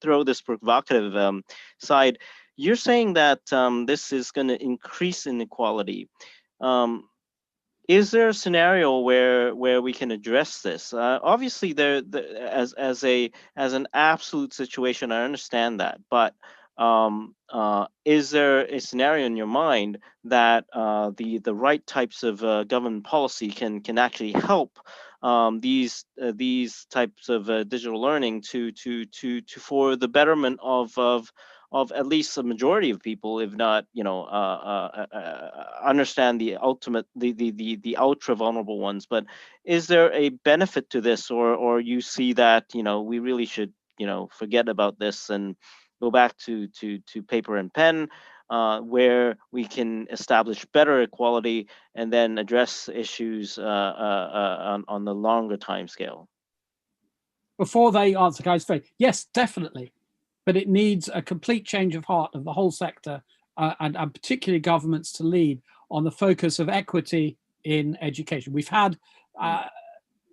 throw this provocative side. You're saying that this is going to increase inequality. Is there a scenario where we can address this? Obviously, as an absolute situation, I understand that, but is there a scenario in your mind that the right types of government policy can actually help these types of digital learning to for the betterment of at least a majority of people, if not, understand the ultimate, the ultra vulnerable ones. But is there a benefit to this, or you see that, we really should, forget about this and go back to paper and pen, where we can establish better equality and then address issues on the longer time scale? Before they answer, guys, yes, definitely. But it needs a complete change of heart of the whole sector, and particularly governments, to lead on the focus of equity in education. We've had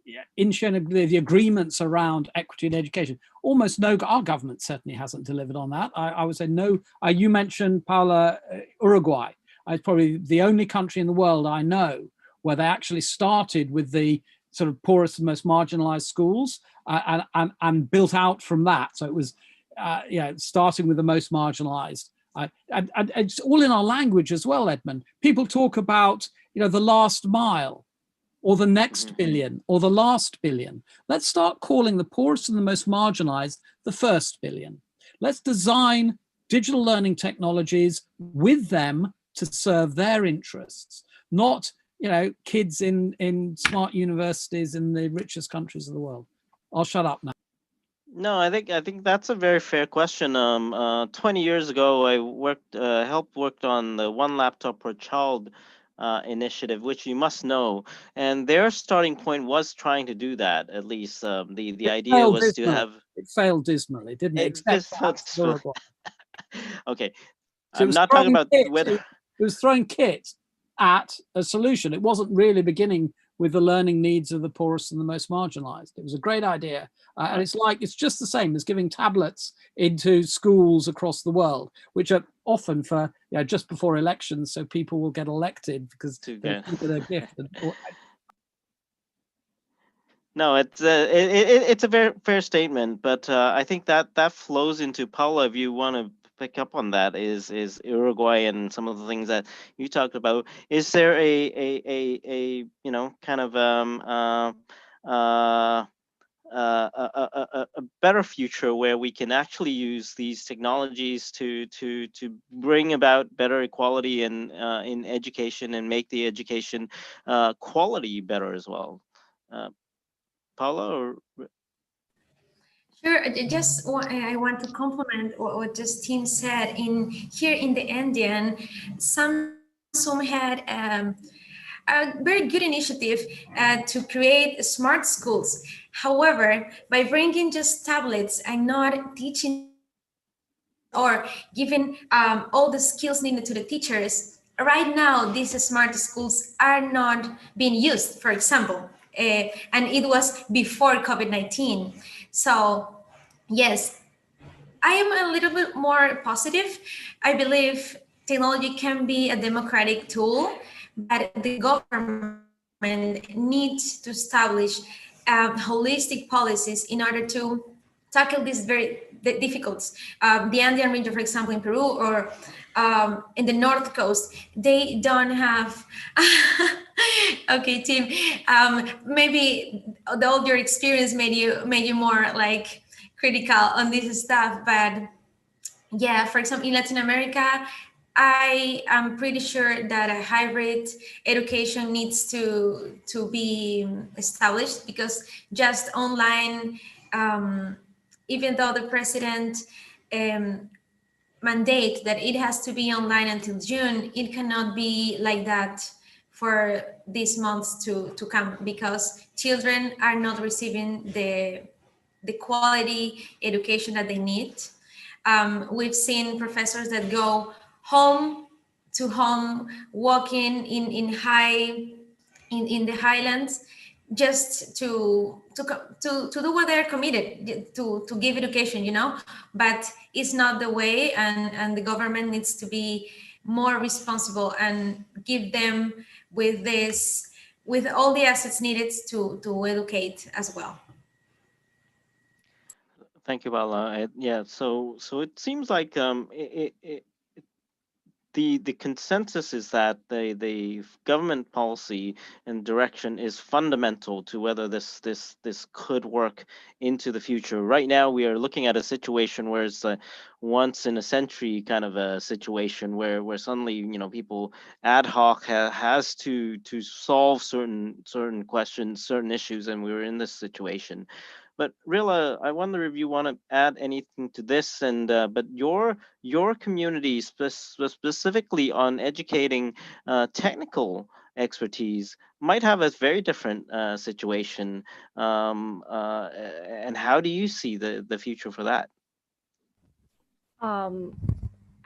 the agreements around equity in education. Almost no, our government certainly hasn't delivered on that. I would say no. You mentioned, Paula, Uruguay. It's probably the only country in the world I know where they actually started with the sort of poorest and most marginalized schools and built out from that. So it was starting with the most marginalized. And it's all in our language as well, Edmund. People talk about, the last mile, or the next billion, or the last billion. Let's start calling the poorest and the most marginalized the first billion. Let's design digital learning technologies with them to serve their interests, not, kids in smart universities in the richest countries of the world. I'll shut up now. No, I think that's a very fair question. 20 years ago, I worked on the One Laptop Per Child initiative, which you must know, and their starting point was trying to do that. At least the idea was to have. It failed dismally, didn't it? Okay, so I'm not talking about whether it was throwing kit at a solution. It wasn't really beginning with the learning needs of the poorest and the most marginalized. It was a great idea. And it's just the same as giving tablets into schools across the world, which are often for, just before elections, so people will get elected because they think of their gift. No, it's a very fair statement, but I think that flows into, Paula, if you want to pick up on that, is Uruguay and some of the things that you talked about. Is there a kind of a better future where we can actually use these technologies to bring about better equality in education and make the education quality better as well? Paula, or? Sure. I want to complement what just Tim said. Here in the Andean, Samsung had a very good initiative to create smart schools. However, by bringing just tablets and not teaching or giving all the skills needed to the teachers, right now these smart schools are not being used, for example. And it was before COVID-19. So yes, I am a little bit more positive. I believe technology can be a democratic tool, but the government needs to establish holistic policies in order to tackle these very difficult. The Andean region, for example, in Peru, or in the North Coast, they don't have. Okay, Tim. Maybe all your experience made you more like critical on this stuff, but yeah, for example, in Latin America, I am pretty sure that a hybrid education needs to be established, because just online even though the president mandate that it has to be online until June, it cannot be like that for these months to come, because children are not receiving the quality education that they need. We've seen professors that go home to home, walking in the highlands, just to do what they're committed to give education, but it's not the way, and the government needs to be more responsible and give them with all the assets needed to educate as well. Thank you, Bala. Yeah, so it seems like the consensus is that the government policy and direction is fundamental to whether this could work into the future. Right now, we are looking at a situation where it's a once in a century kind of a situation where suddenly people ad hoc has to solve certain questions, certain issues, and we were in this situation. But Rila, I wonder if you want to add anything to this, and but your community specifically on educating technical expertise might have a very different situation, and how do you see the future for that? Um,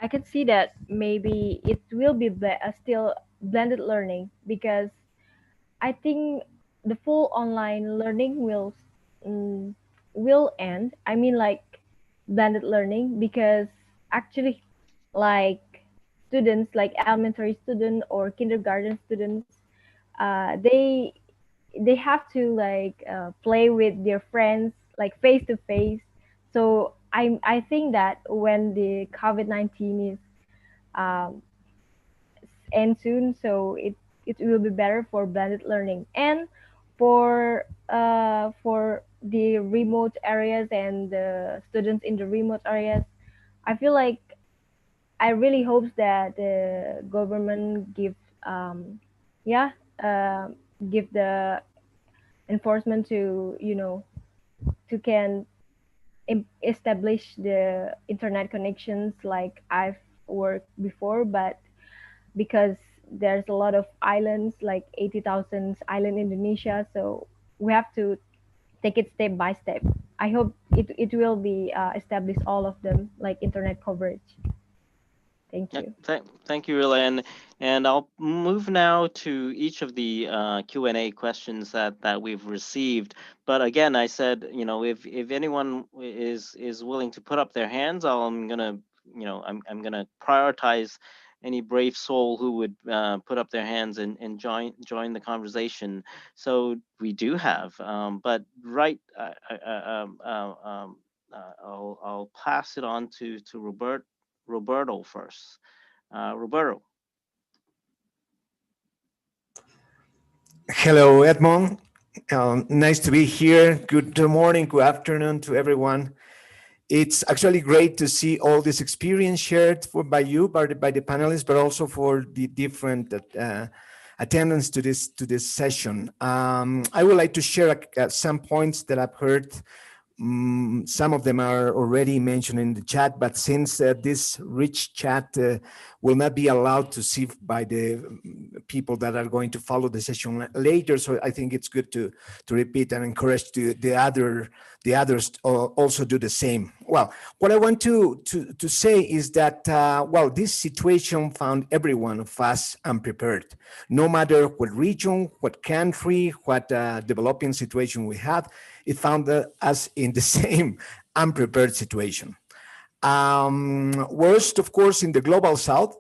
I can see that maybe it will be still blended learning, because I think the full online learning mm, will end. I mean, like blended learning, because actually, like students, like elementary student or kindergarten students, they have to like play with their friends like face to face. So I think that when the COVID-19 is um, end soon, so it will be better for blended learning. And for the remote areas and the students in the remote areas, I feel like I really hope that the government um yeah uh, give the enforcement to to can establish the internet connections like I've worked before. But because there's a lot of islands, like 80,000 island Indonesia, so we have to take it step by step. I hope it will be established, all of them, like internet coverage. Thank Yeah, you. thank you, Rila, and I'll move now to each of the Q&A questions that we've received. But again, I said, if anyone is willing to put up their hands, I'm gonna I'm gonna prioritize any brave soul who would put up their hands and join the conversation. So we do have, but right, I'll pass it on to Roberto first. Roberto. Hello, Edmond. Nice to be here. Good morning, good afternoon to everyone. It's actually great to see all this experience shared by you, by the panelists, but also for the different attendance to this session. I would like to share some points that I've heard. Some of them are already mentioned in the chat, but since this rich chat will not be allowed to see by the people that are going to follow the session later, so I think it's good to repeat and encourage the others also do the same. Well, what I want to say is that well, this situation found every one of us unprepared, no matter what region, what country, what developing situation we have. It found us in the same unprepared situation. Worst, of course, in the global south,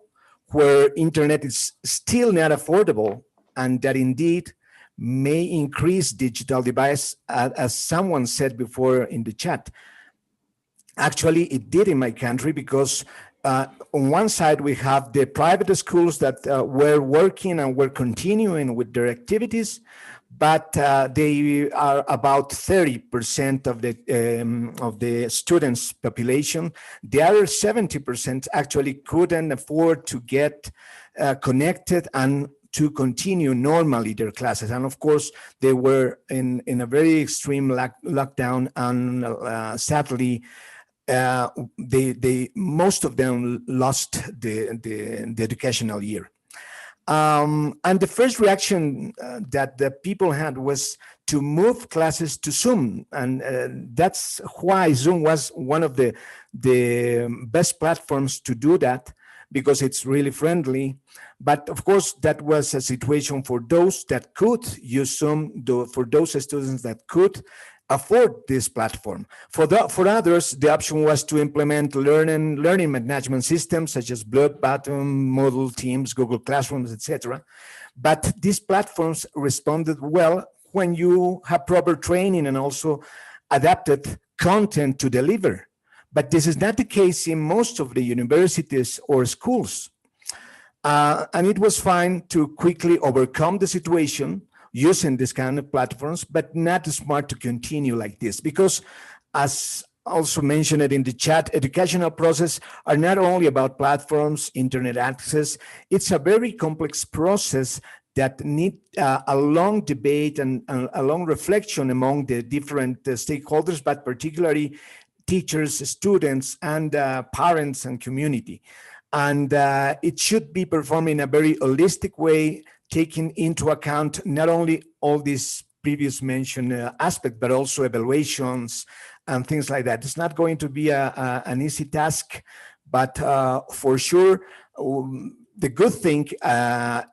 where internet is still not affordable, and that indeed may increase digital device, as someone said before in the chat. Actually, it did in my country, because on one side, we have the private schools that were working and were continuing with their activities, but they are about 30% of the students' population. The other 70% actually couldn't afford to get connected and to continue normally their classes. And of course, they were in a very extreme lockdown, and sadly, they most of them lost the educational year. And the first reaction that the people had was to move classes to Zoom. And that's why Zoom was one of the best platforms to do that, because it's really friendly. But of course, that was a situation for those that could use Zoom, for those students that could afford this platform. For others, the option was to implement learning management systems such as Blackboard, Moodle, Teams, Google Classrooms, etc. But these platforms responded well when you have proper training and also adapted content to deliver. But this is not the case in most of the universities or schools. And it was fine to quickly overcome the situation using this kind of platforms, but not smart to continue like this, because as also mentioned in the chat, educational process are not only about platforms, internet access. It's a very complex process that need a long debate and a long reflection among the different stakeholders, but particularly teachers, students, and parents and community. And it should be performed in a very holistic way, taking into account not only all these previous mentioned aspects, but also evaluations and things like that. It's not going to be an easy task, but for sure, the good thing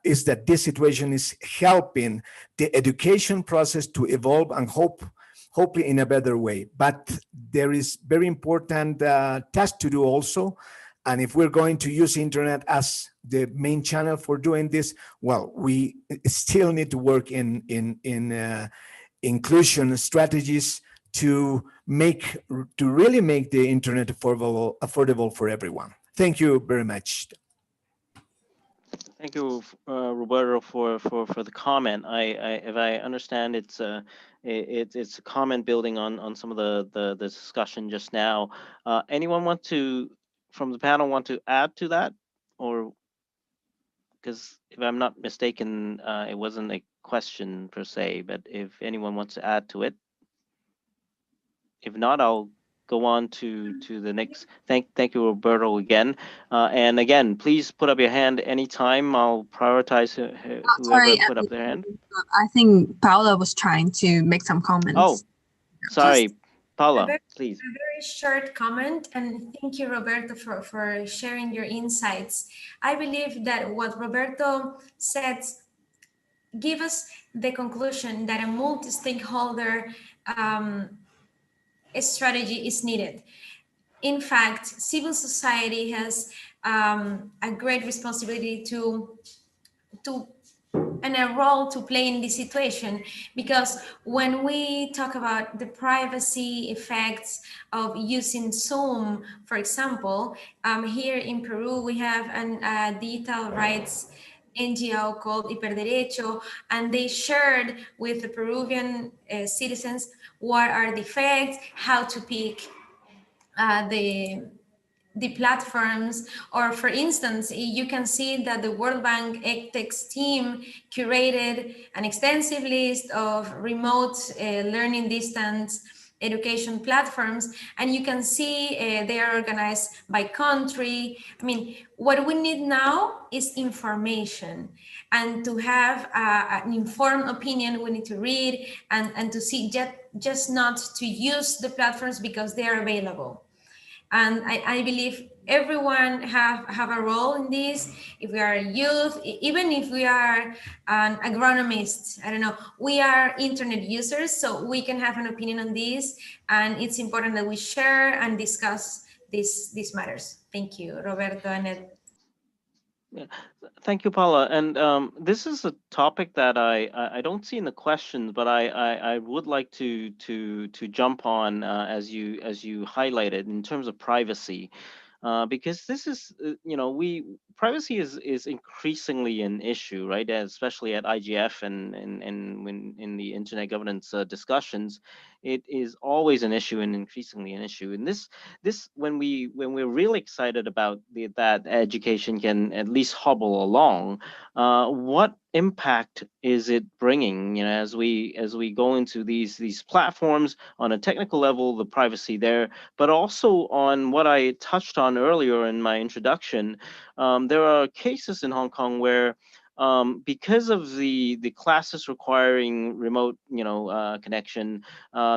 is that this situation is helping the education process to evolve and hopefully in a better way. But there is very important task to do also. And if we're going to use internet as the main channel for doing this, well, we still need to work in inclusion strategies to really make the internet affordable for everyone. Thank you very much. Thank you, Roberto, for the comment. If I understand, it's a comment building on some of the discussion just now. Anyone from the panel want to add to that? Or, because if I'm not mistaken, it wasn't a question per se, but if anyone wants to add to it. If not, I'll go on to the next. Thank you, Roberto, again. And again, please put up your hand anytime. I'll prioritize whoever put up their hand. I think Paula was trying to make some comments. Oh, sorry. Paula, please. A very short comment, and thank you, Roberto, for sharing your insights. I believe that what Roberto said give us the conclusion that a multi-stakeholder strategy is needed. In fact, civil society has a great responsibility and a role to play in this situation, because when we talk about the privacy effects of using Zoom, for example, here in Peru, we have a digital rights NGO called Hiperderecho, and they shared with the Peruvian citizens what are the effects, how to pick the platforms, or for instance, you can see that the World Bank ethics team curated an extensive list of remote learning distance education platforms, and you can see they are organized by country. I mean, what we need now is information, and to have an informed opinion, we need to read and to see just not to use the platforms because they are available. And I believe everyone have a role in this. If we are youth, even if we are an agronomist, I don't know, we are internet users, so we can have an opinion on this. And it's important that we share and discuss these matters. Thank you, Roberto and Ed. Yeah. Thank you, Paula. And this is a topic that I don't see in the questions, but I would like to jump on as you highlighted in terms of privacy, because this is privacy is increasingly an issue, right? Especially at IGF and when in the internet governance discussions, it is always an issue and increasingly an issue. And this when we're really excited about that education can at least hobble along, what impact is it bringing? You know, as we go into these platforms on a technical level, the privacy there, but also on what I touched on earlier in my introduction. There are cases in Hong Kong where because of the classes requiring remote, connection,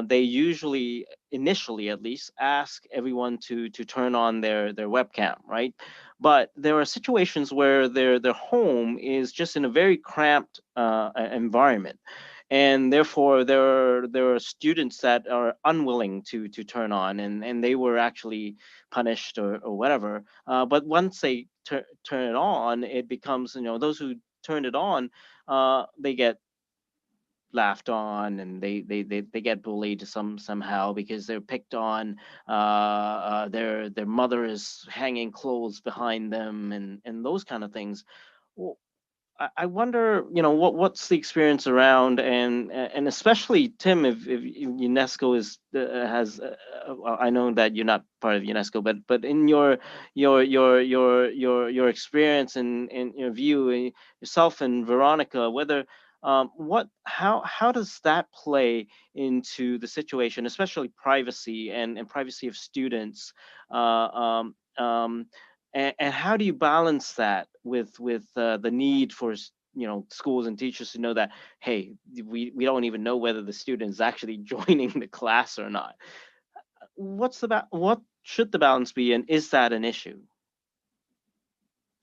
they usually, initially at least, ask everyone to turn on their webcam, right? But there are situations where their home is just in a very cramped environment, and therefore there are students that are unwilling to turn on, and they were actually punished or whatever. But once they turn it on, it becomes, those who turned it on, they get laughed on, and they get bullied somehow because they're picked on. Their mother is hanging clothes behind them, and those kind of things. Well, I wonder, what's the experience around, and especially Tim, if UNESCO is has, well, I know that you're not part of UNESCO, but in your experience and your view, yourself and Veronica, whether how does that play into the situation, especially privacy and privacy of students, and how do you balance that with the need for schools and teachers to know that, hey, we don't even know whether the student is actually joining the class or not? What should the balance be, and is that an issue?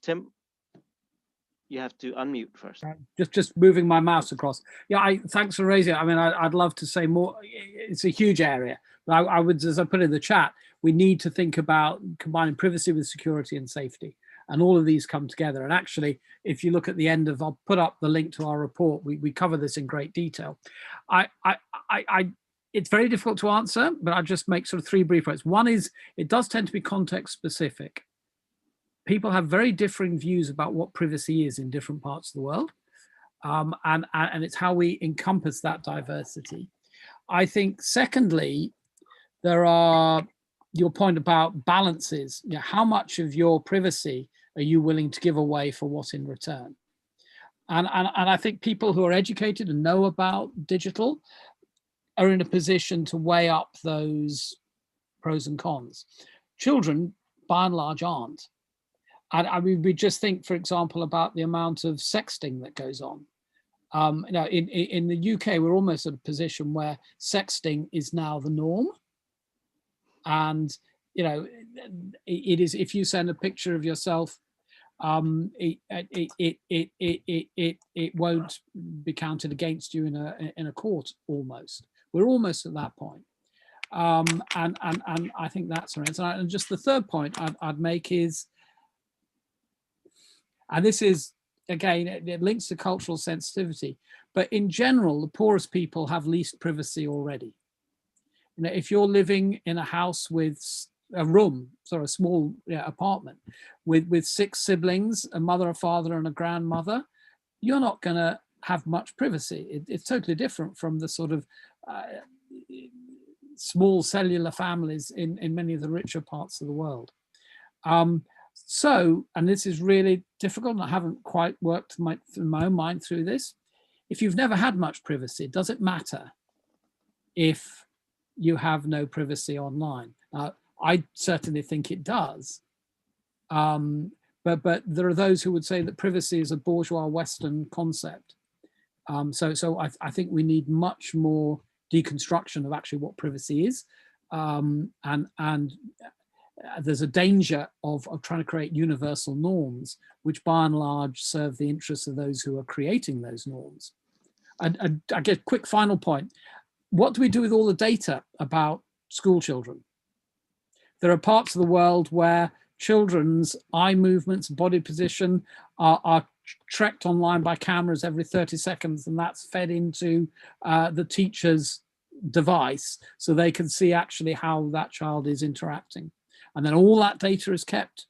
Tim, you have to unmute first. Just moving my mouse across. Yeah, thanks for raising it. I mean, I'd love to say more. It's a huge area. But I would, as I put in the chat, we need to think about combining privacy with security and safety. And all of these come together. And actually, if you look at the end of, I'll put up the link to our report, we cover this in great detail. It's very difficult to answer, but I'll just make sort of three brief points. One is, it does tend to be context specific. People have very differing views about what privacy is in different parts of the world. And it's how we encompass that diversity. I think, secondly, there are your point about balances. How much of your privacy are you willing to give away for what in return? And I think people who are educated and know about digital are in a position to weigh up those pros and cons. Children, by and large, aren't. And I mean, we just think, for example, about the amount of sexting that goes on. In the UK, we're almost at a position where sexting is now the norm. And, it is, if you send a picture of yourself, it won't be counted against you in a court. Almost, we're almost at that point. And I think that's right. And just the third point I'd make is, and this is, again, it links to cultural sensitivity, but in general, the poorest people have least privacy already. If you're living in a house with a room, a small apartment with 6 siblings, a mother, a father, and a grandmother, you're not going to have much privacy. It's totally different from the sort of small cellular families in many of the richer parts of the world. So, and this is really difficult, and I haven't quite worked my own mind through this. If you've never had much privacy, does it matter if you have no privacy online? I certainly think it does. But there are those who would say that privacy is a bourgeois Western concept. So I think we need much more deconstruction of actually what privacy is. And there's a danger of trying to create universal norms, which by and large serve the interests of those who are creating those norms. I get a quick final point. What do we do with all the data about school children? There are parts of the world where children's eye movements, body position are tracked online by cameras every 30 seconds, and that's fed into the teacher's device so they can see actually how that child is interacting. And then all that data is kept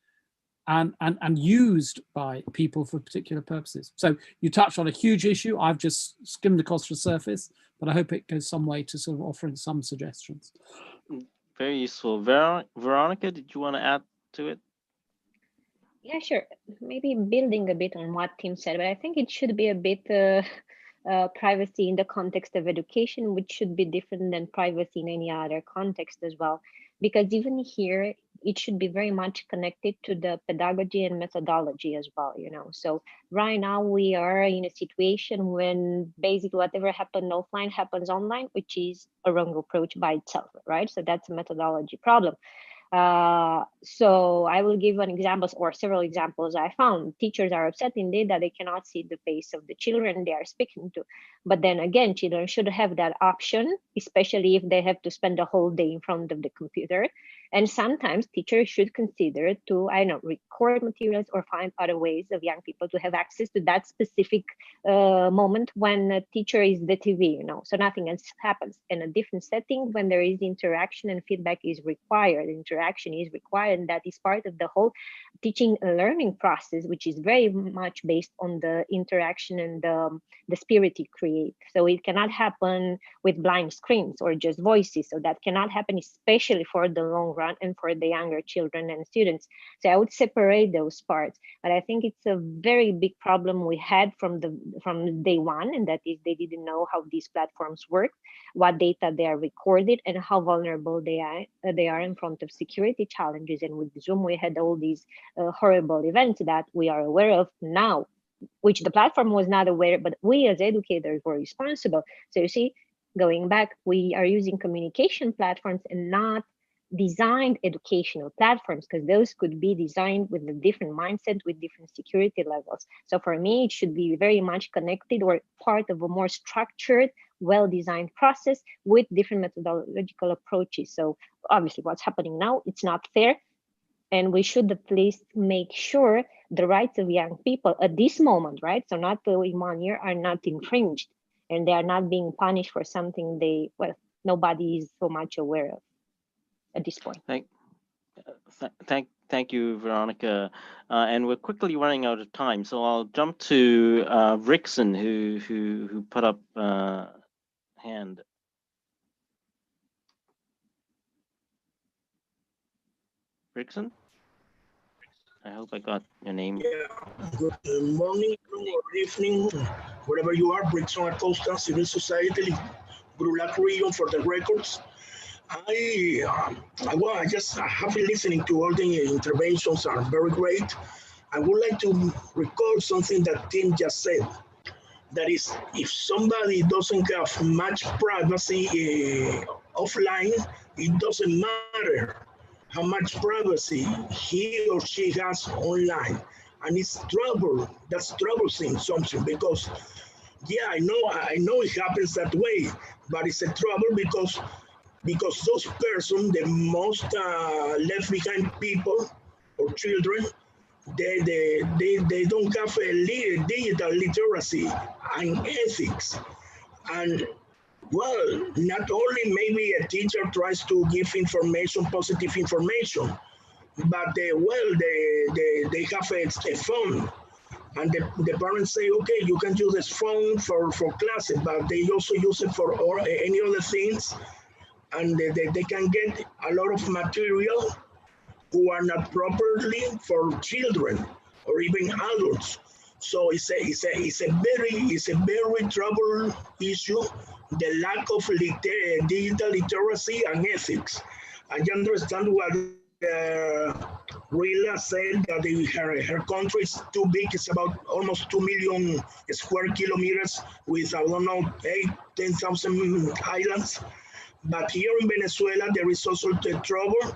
and used by people for particular purposes. So you touched on a huge issue. I've just skimmed across the surface. but I hope it goes some way to sort of offering some suggestions. Very useful. Veronica, did you want to add to it? Yeah, sure. Maybe building a bit on what Tim said, but I think it should be a bit privacy in the context of education, which should be different than privacy in any other context as well. Because even here, it should be very much connected to the pedagogy and methodology as well, you know. So right now we are in a situation when basically whatever happened offline happens online, which is a wrong approach by itself, right? So that's a methodology problem. So I will give an example or several examples I found. Teachers are upset indeed that they cannot see the face of the children they are speaking to. But then again, children should have that option, especially if they have to spend the whole day in front of the computer. And sometimes teachers should consider to, I don't know, record materials or find other ways of young people to have access to that specific moment when a teacher is the TV, you know, so nothing else happens. In a different setting, when there is interaction and feedback is required, interaction is required, and that is part of the whole teaching and learning process, which is very much based on the interaction and the spirit you create. So it cannot happen with blind screens or just voices. So that cannot happen, especially for the long run and for the younger children and students. So I would separate those parts. But I think it's a very big problem we had from day one, and that is they didn't know how these platforms work, what data they are recorded, and how vulnerable they are in front of security challenges. And with Zoom, we had all these horrible events that we are aware of now, which the platform was not aware, but we as educators were responsible. So you see, going back, we are using communication platforms and not designed educational platforms, because those could be designed with a different mindset, with different security levels. So for me, it should be very much connected or part of a more structured, well-designed process with different methodological approaches. So obviously what's happening now, it's not fair. And we should at least make sure the rights of young people at this moment, right? So not in 1 year, are not infringed, and they are not being punished for something nobody is so much aware of at this point. Thank you, Veronica. And we're quickly running out of time, so I'll jump to Rickson, who put up hand. Rickson? I hope I got your name. Yeah, good morning or evening, wherever you are. Rickson Acosta, Civil Society, Brulac region for the records. I have been listening to all the interventions, are very great. I would like to recall something that Tim just said. That is, if somebody doesn't have much privacy offline, it doesn't matter how much privacy he or she has online. And it's trouble, that's troublesome something, because yeah, I know it happens that way, but it's a trouble because those persons, the most left behind people or children, they don't have a digital literacy and ethics. And well, not only maybe a teacher tries to give information, positive information, but they have a phone. And the parents say, okay, you can use this phone for classes, but they also use it for any other things. And they can get a lot of material who are not properly for children or even adults. So it's a very trouble issue, the lack of digital literacy and ethics. I understand what Rila said, that her country is too big. It's about almost 2 million square kilometers with, I don't know, 10,000 islands. But here in Venezuela, there is also the trouble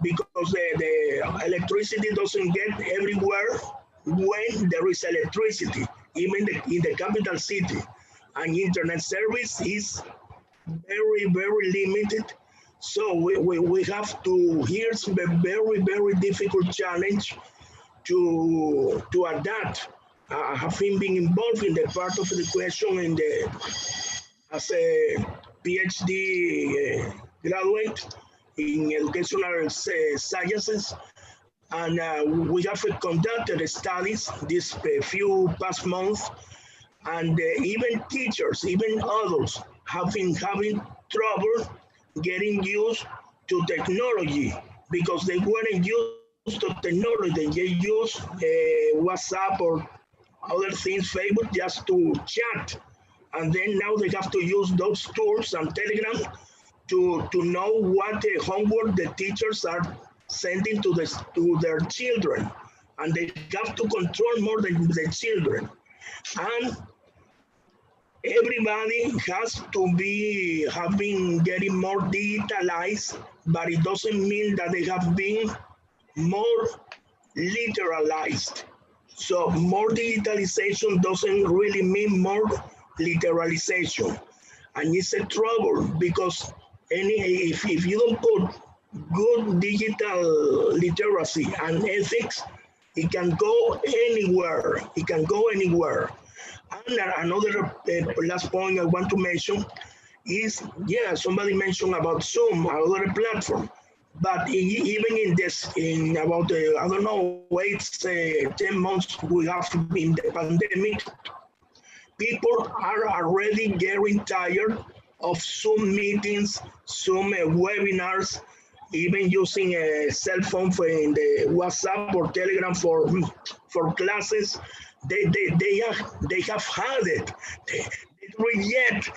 because the electricity doesn't get everywhere when there is electricity, even in the capital city. And internet service is very, very limited. So we have to, here's a very, very difficult challenge to adapt. Having been involved in the part of the question as a PhD graduate in educational sciences, and we have conducted studies this few past months, and even teachers, even adults having trouble getting used to technology because they weren't used to technology. They use WhatsApp or other things, Facebook, just to chat. And then now they have to use those tools and Telegram to know what the homework the teachers are sending to their children. And they have to control more than the children. And everybody has to be getting more digitalized, but it doesn't mean that they have been more literalized. So more digitalization doesn't really mean more literalization. And it's a trouble because if you don't put good digital literacy and ethics, it can go anywhere. It can go anywhere. And another last point I want to mention is, yeah, somebody mentioned about Zoom, another platform. But even in this, in about, I don't know, 10 months we have in the pandemic, people are already getting tired of Zoom meetings, Zoom webinars, even using a cell phone for in the WhatsApp or Telegram for classes. They have had it. They reject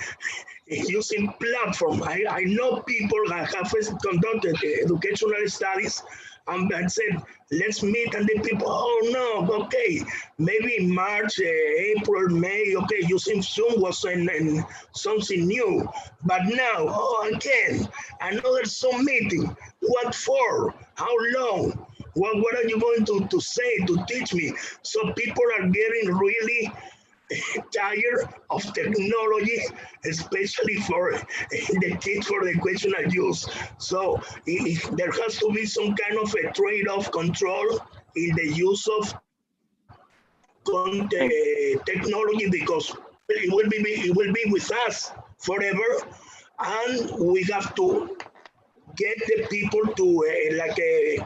using platform. I know people that have conducted educational studies and said, let's meet, and the people, oh no, okay, maybe March, April, May, okay, using Zoom was something new, but now, oh, again, another Zoom meeting, what for, how long, what are you going to say, to teach me? So people are getting really tired of technology, especially for the kids for the educational use. So there has to be some kind of a trade-off control in the use of technology because it will be with us forever, and we have to get the people to like a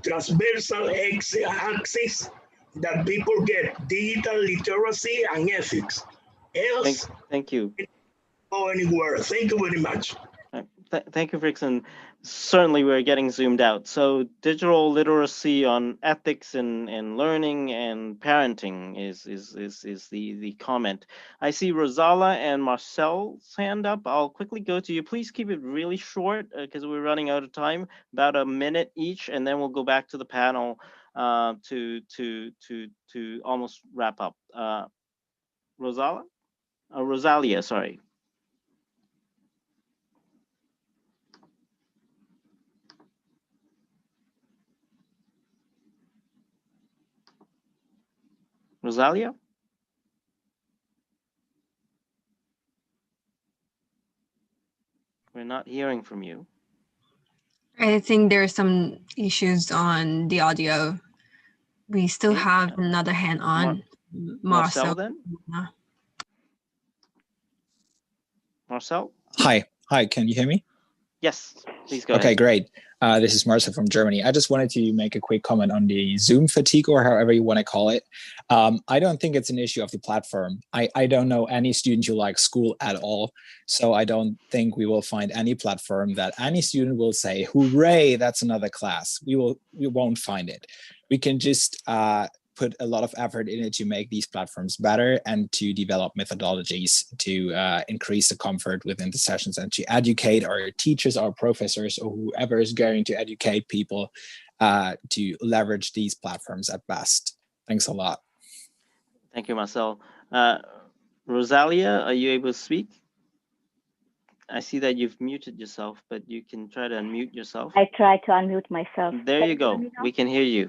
transversal access that people get digital literacy and ethics. Else, thank you. Go anywhere. Thank you very much. Thank you, Frickson. Certainly, we're getting zoomed out. So, digital literacy on ethics and learning and parenting is the comment. I see Rosala and Marcel's hand up. I'll quickly go to you. Please keep it really short because we're running out of time. About a minute each, and then we'll go back to the panel to almost wrap up. Rosalia, sorry. Rosalia? We're not hearing from you. I think there are some issues on the audio. We still have another hand on. Marcel then? Marcel? Hi, can you hear me? Yes, please go ahead. Okay, great. This is Marcel from Germany. I just wanted to make a quick comment on the Zoom fatigue, or however you want to call it. I don't think it's an issue of the platform. I don't know any student who likes school at all. So I don't think we will find any platform that any student will say, hooray, that's another class. We won't find it. We can just put a lot of effort in it to make these platforms better and to develop methodologies to increase the comfort within the sessions and to educate our teachers, our professors, or whoever is going to educate people to leverage these platforms at best. Thanks a lot. Thank you, Marcel. Rosalia, are you able to speak? I see that you've muted yourself, but you can try to unmute yourself. I try to unmute myself. There you go. We can hear you.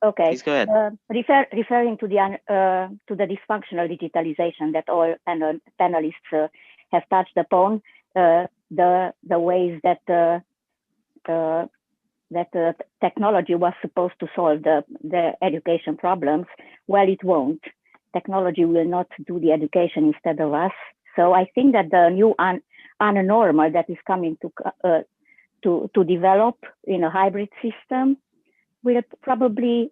Okay. Please go ahead. Referring to the dysfunctional digitalization that all panelists have touched upon, the ways that technology was supposed to solve the education problems, well, it won't. Technology will not do the education instead of us. So I think that the new normal that is coming to develop in a hybrid system will probably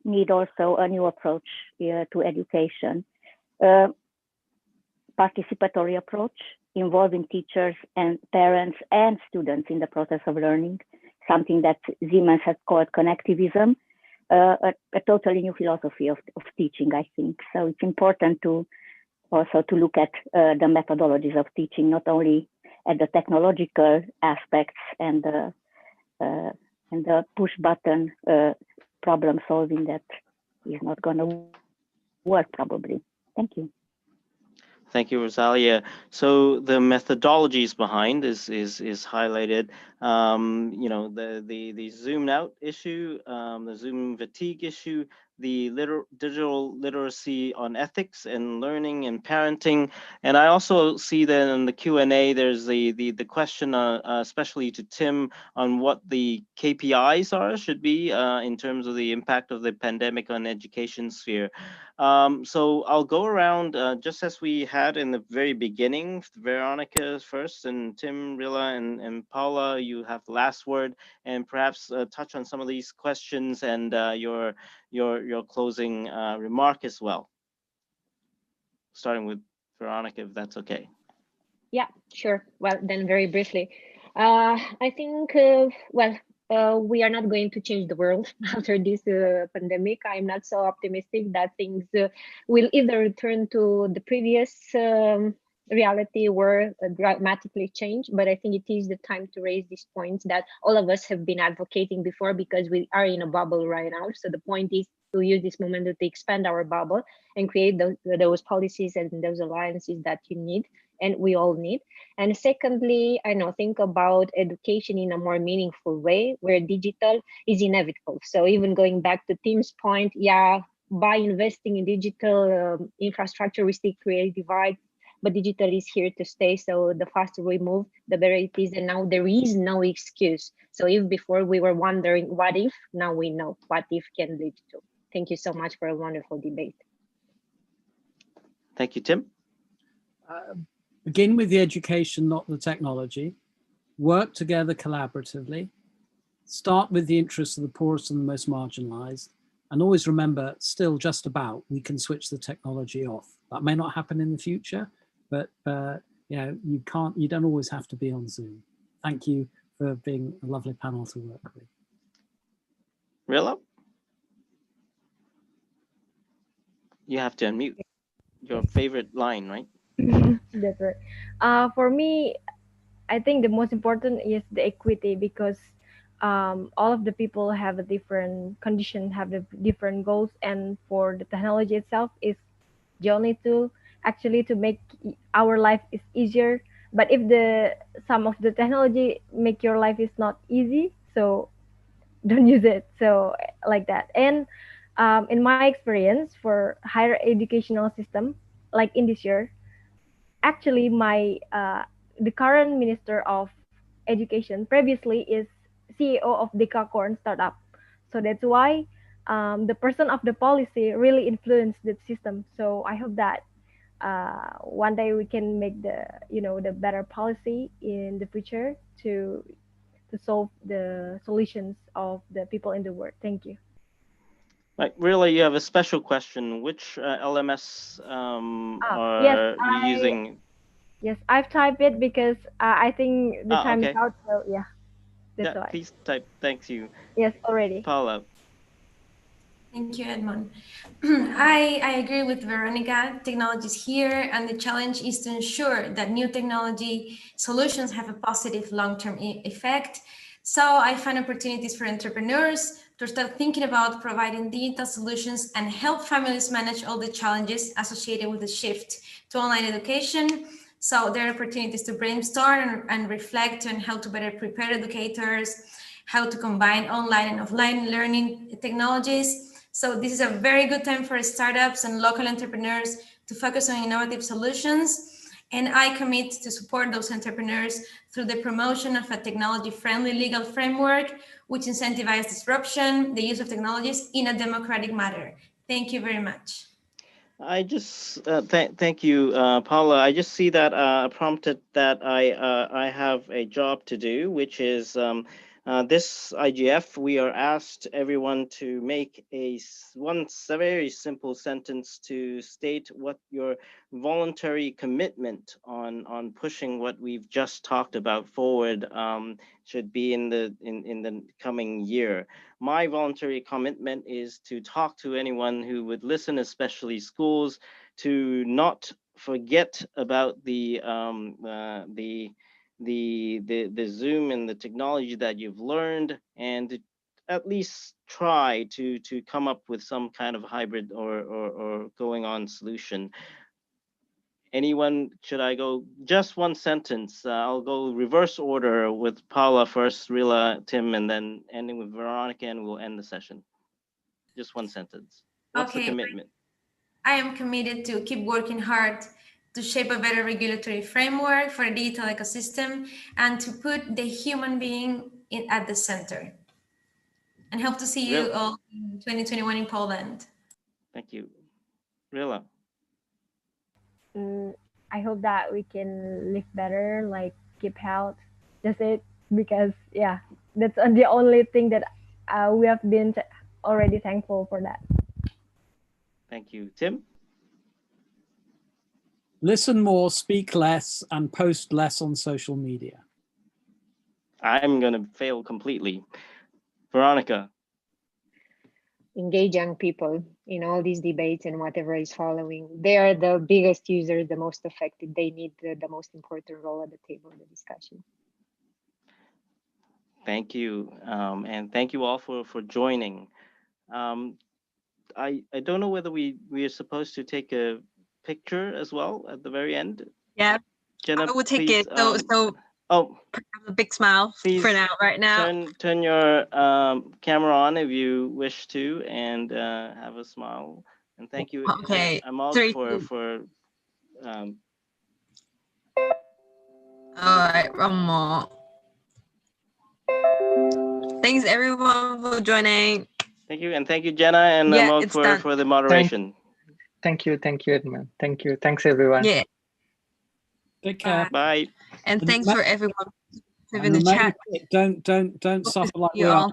need also a new approach to education, participatory approach, involving teachers and parents and students in the process of learning, something that Siemens has called connectivism, a totally new philosophy of teaching, I think. So it's important to also to look at the methodologies of teaching, not only at the technological aspects and the push button problem solving that is not going to work probably. Thank you. Thank you, Rosalia. So the methodologies behind is highlighted. You know, the Zoom out issue, the Zoom fatigue issue, the digital literacy on ethics and learning and parenting. And I also see that in the Q&A, there's the question, especially to Tim, on what the KPIs should be in terms of the impact of the pandemic on education sphere. So I'll go around just as we had in the very beginning. Veronica first, and Tim, Rila, and Paula, you have the last word, and perhaps touch on some of these questions and your closing remark as well. Starting with Veronica, if that's okay. Yeah, sure. Well, then very briefly, I think, we are not going to change the world after this pandemic. I'm not so optimistic that things will either return to the previous reality or dramatically change. But I think it is the time to raise these points that all of us have been advocating before, because we are in a bubble right now. So the point is to use this moment to expand our bubble and create those policies and those alliances that you need and we all need. And secondly, think about education in a more meaningful way where digital is inevitable. So even going back to Tim's point, yeah, by investing in digital infrastructure, we still create divide, but digital is here to stay. So the faster we move, the better it is. And now there is no excuse. So if before we were wondering what if, now we know what if can lead to. Thank you so much for a wonderful debate. Thank you, Tim. Begin with the education, not the technology. Work together collaboratively. Start with the interests of the poorest and the most marginalized. And always remember, still just about, we can switch the technology off. That may not happen in the future, but you don't always have to be on Zoom. Thank you for being a lovely panel to work with. Rila? You have to unmute your favorite line, right? That's right. For me, I think the most important is the equity, because all of the people have a different condition, have the different goals, and for the technology itself is the only tool actually to make our life is easier. But if some of the technology make your life is not easy, so don't use it. So like that. And in my experience for higher educational system, like in this year, actually the current minister of education previously is CEO of Dekakorn startup. So that's why the person of the policy really influenced the system. So I hope that one day we can make the better policy in the future to solve the solutions of the people in the world. Thank you. Like, really, you have a special question. Which LMS are you using? Yes, I've typed it because I think the time okay. is out. So yeah, that's why. Please type. Thank you. Yes, already. Paula. Thank you, Edmond. I agree with Veronica. Technology is here, and the challenge is to ensure that new technology solutions have a positive long-term effect. So I find opportunities for entrepreneurs to start thinking about providing digital solutions and help families manage all the challenges associated with the shift to online education. So there are opportunities to brainstorm and reflect on how to better prepare educators, how to combine online and offline learning technologies. So this is a very good time for startups and local entrepreneurs to focus on innovative solutions. And I commit to support those entrepreneurs through the promotion of a technology-friendly legal framework, which incentivizes disruption, the use of technologies in a democratic manner. Thank you very much. I just thank you, Paula. I just see that prompted that I have a job to do, which is This IGF, we are asked everyone to make one very simple sentence to state what your voluntary commitment on pushing what we've just talked about forward should be in the coming year. My voluntary commitment is to talk to anyone who would listen, especially schools, to not forget about the Zoom and the technology that you've learned, and to at least try to come up with some kind of hybrid or going on solution. Anyone, should I go just one sentence? I'll go reverse order with Paula first, Rila, Tim, and then ending with Veronica, and we'll end the session. Just one sentence. What's the commitment? I am committed to keep working hard to shape a better regulatory framework for a digital ecosystem and to put the human being at the center. And hope to see you all in 2021 in Poland. Thank you. Rila. I hope that we can live better, like keep health. That's it. Because yeah, that's the only thing that we have been already thankful for that. Thank you. Tim? Listen more, speak less, and post less on social media. I'm going to fail completely. Veronica? Engage young people in all these debates and whatever is following. They are the biggest users, the most affected. They need the most important role at the table of the discussion. Thank you. And thank you all for joining. I don't know whether we are supposed to take a picture as well at the very end. Yeah, Jenna, I will take please, it. So oh, have a big smile please for now, right now. turn your camera on if you wish to, and have a smile. And thank you. Okay. I'm out for. All right, one more. Thanks everyone for joining. Thank you, and thank you, Jenna, and Yeah, I'm out for the moderation. Thank you, Edmund. Thank you. Thanks, everyone. Yeah. Take care. Bye. And thanks for everyone in the chat. Don't suffer like we You are. all.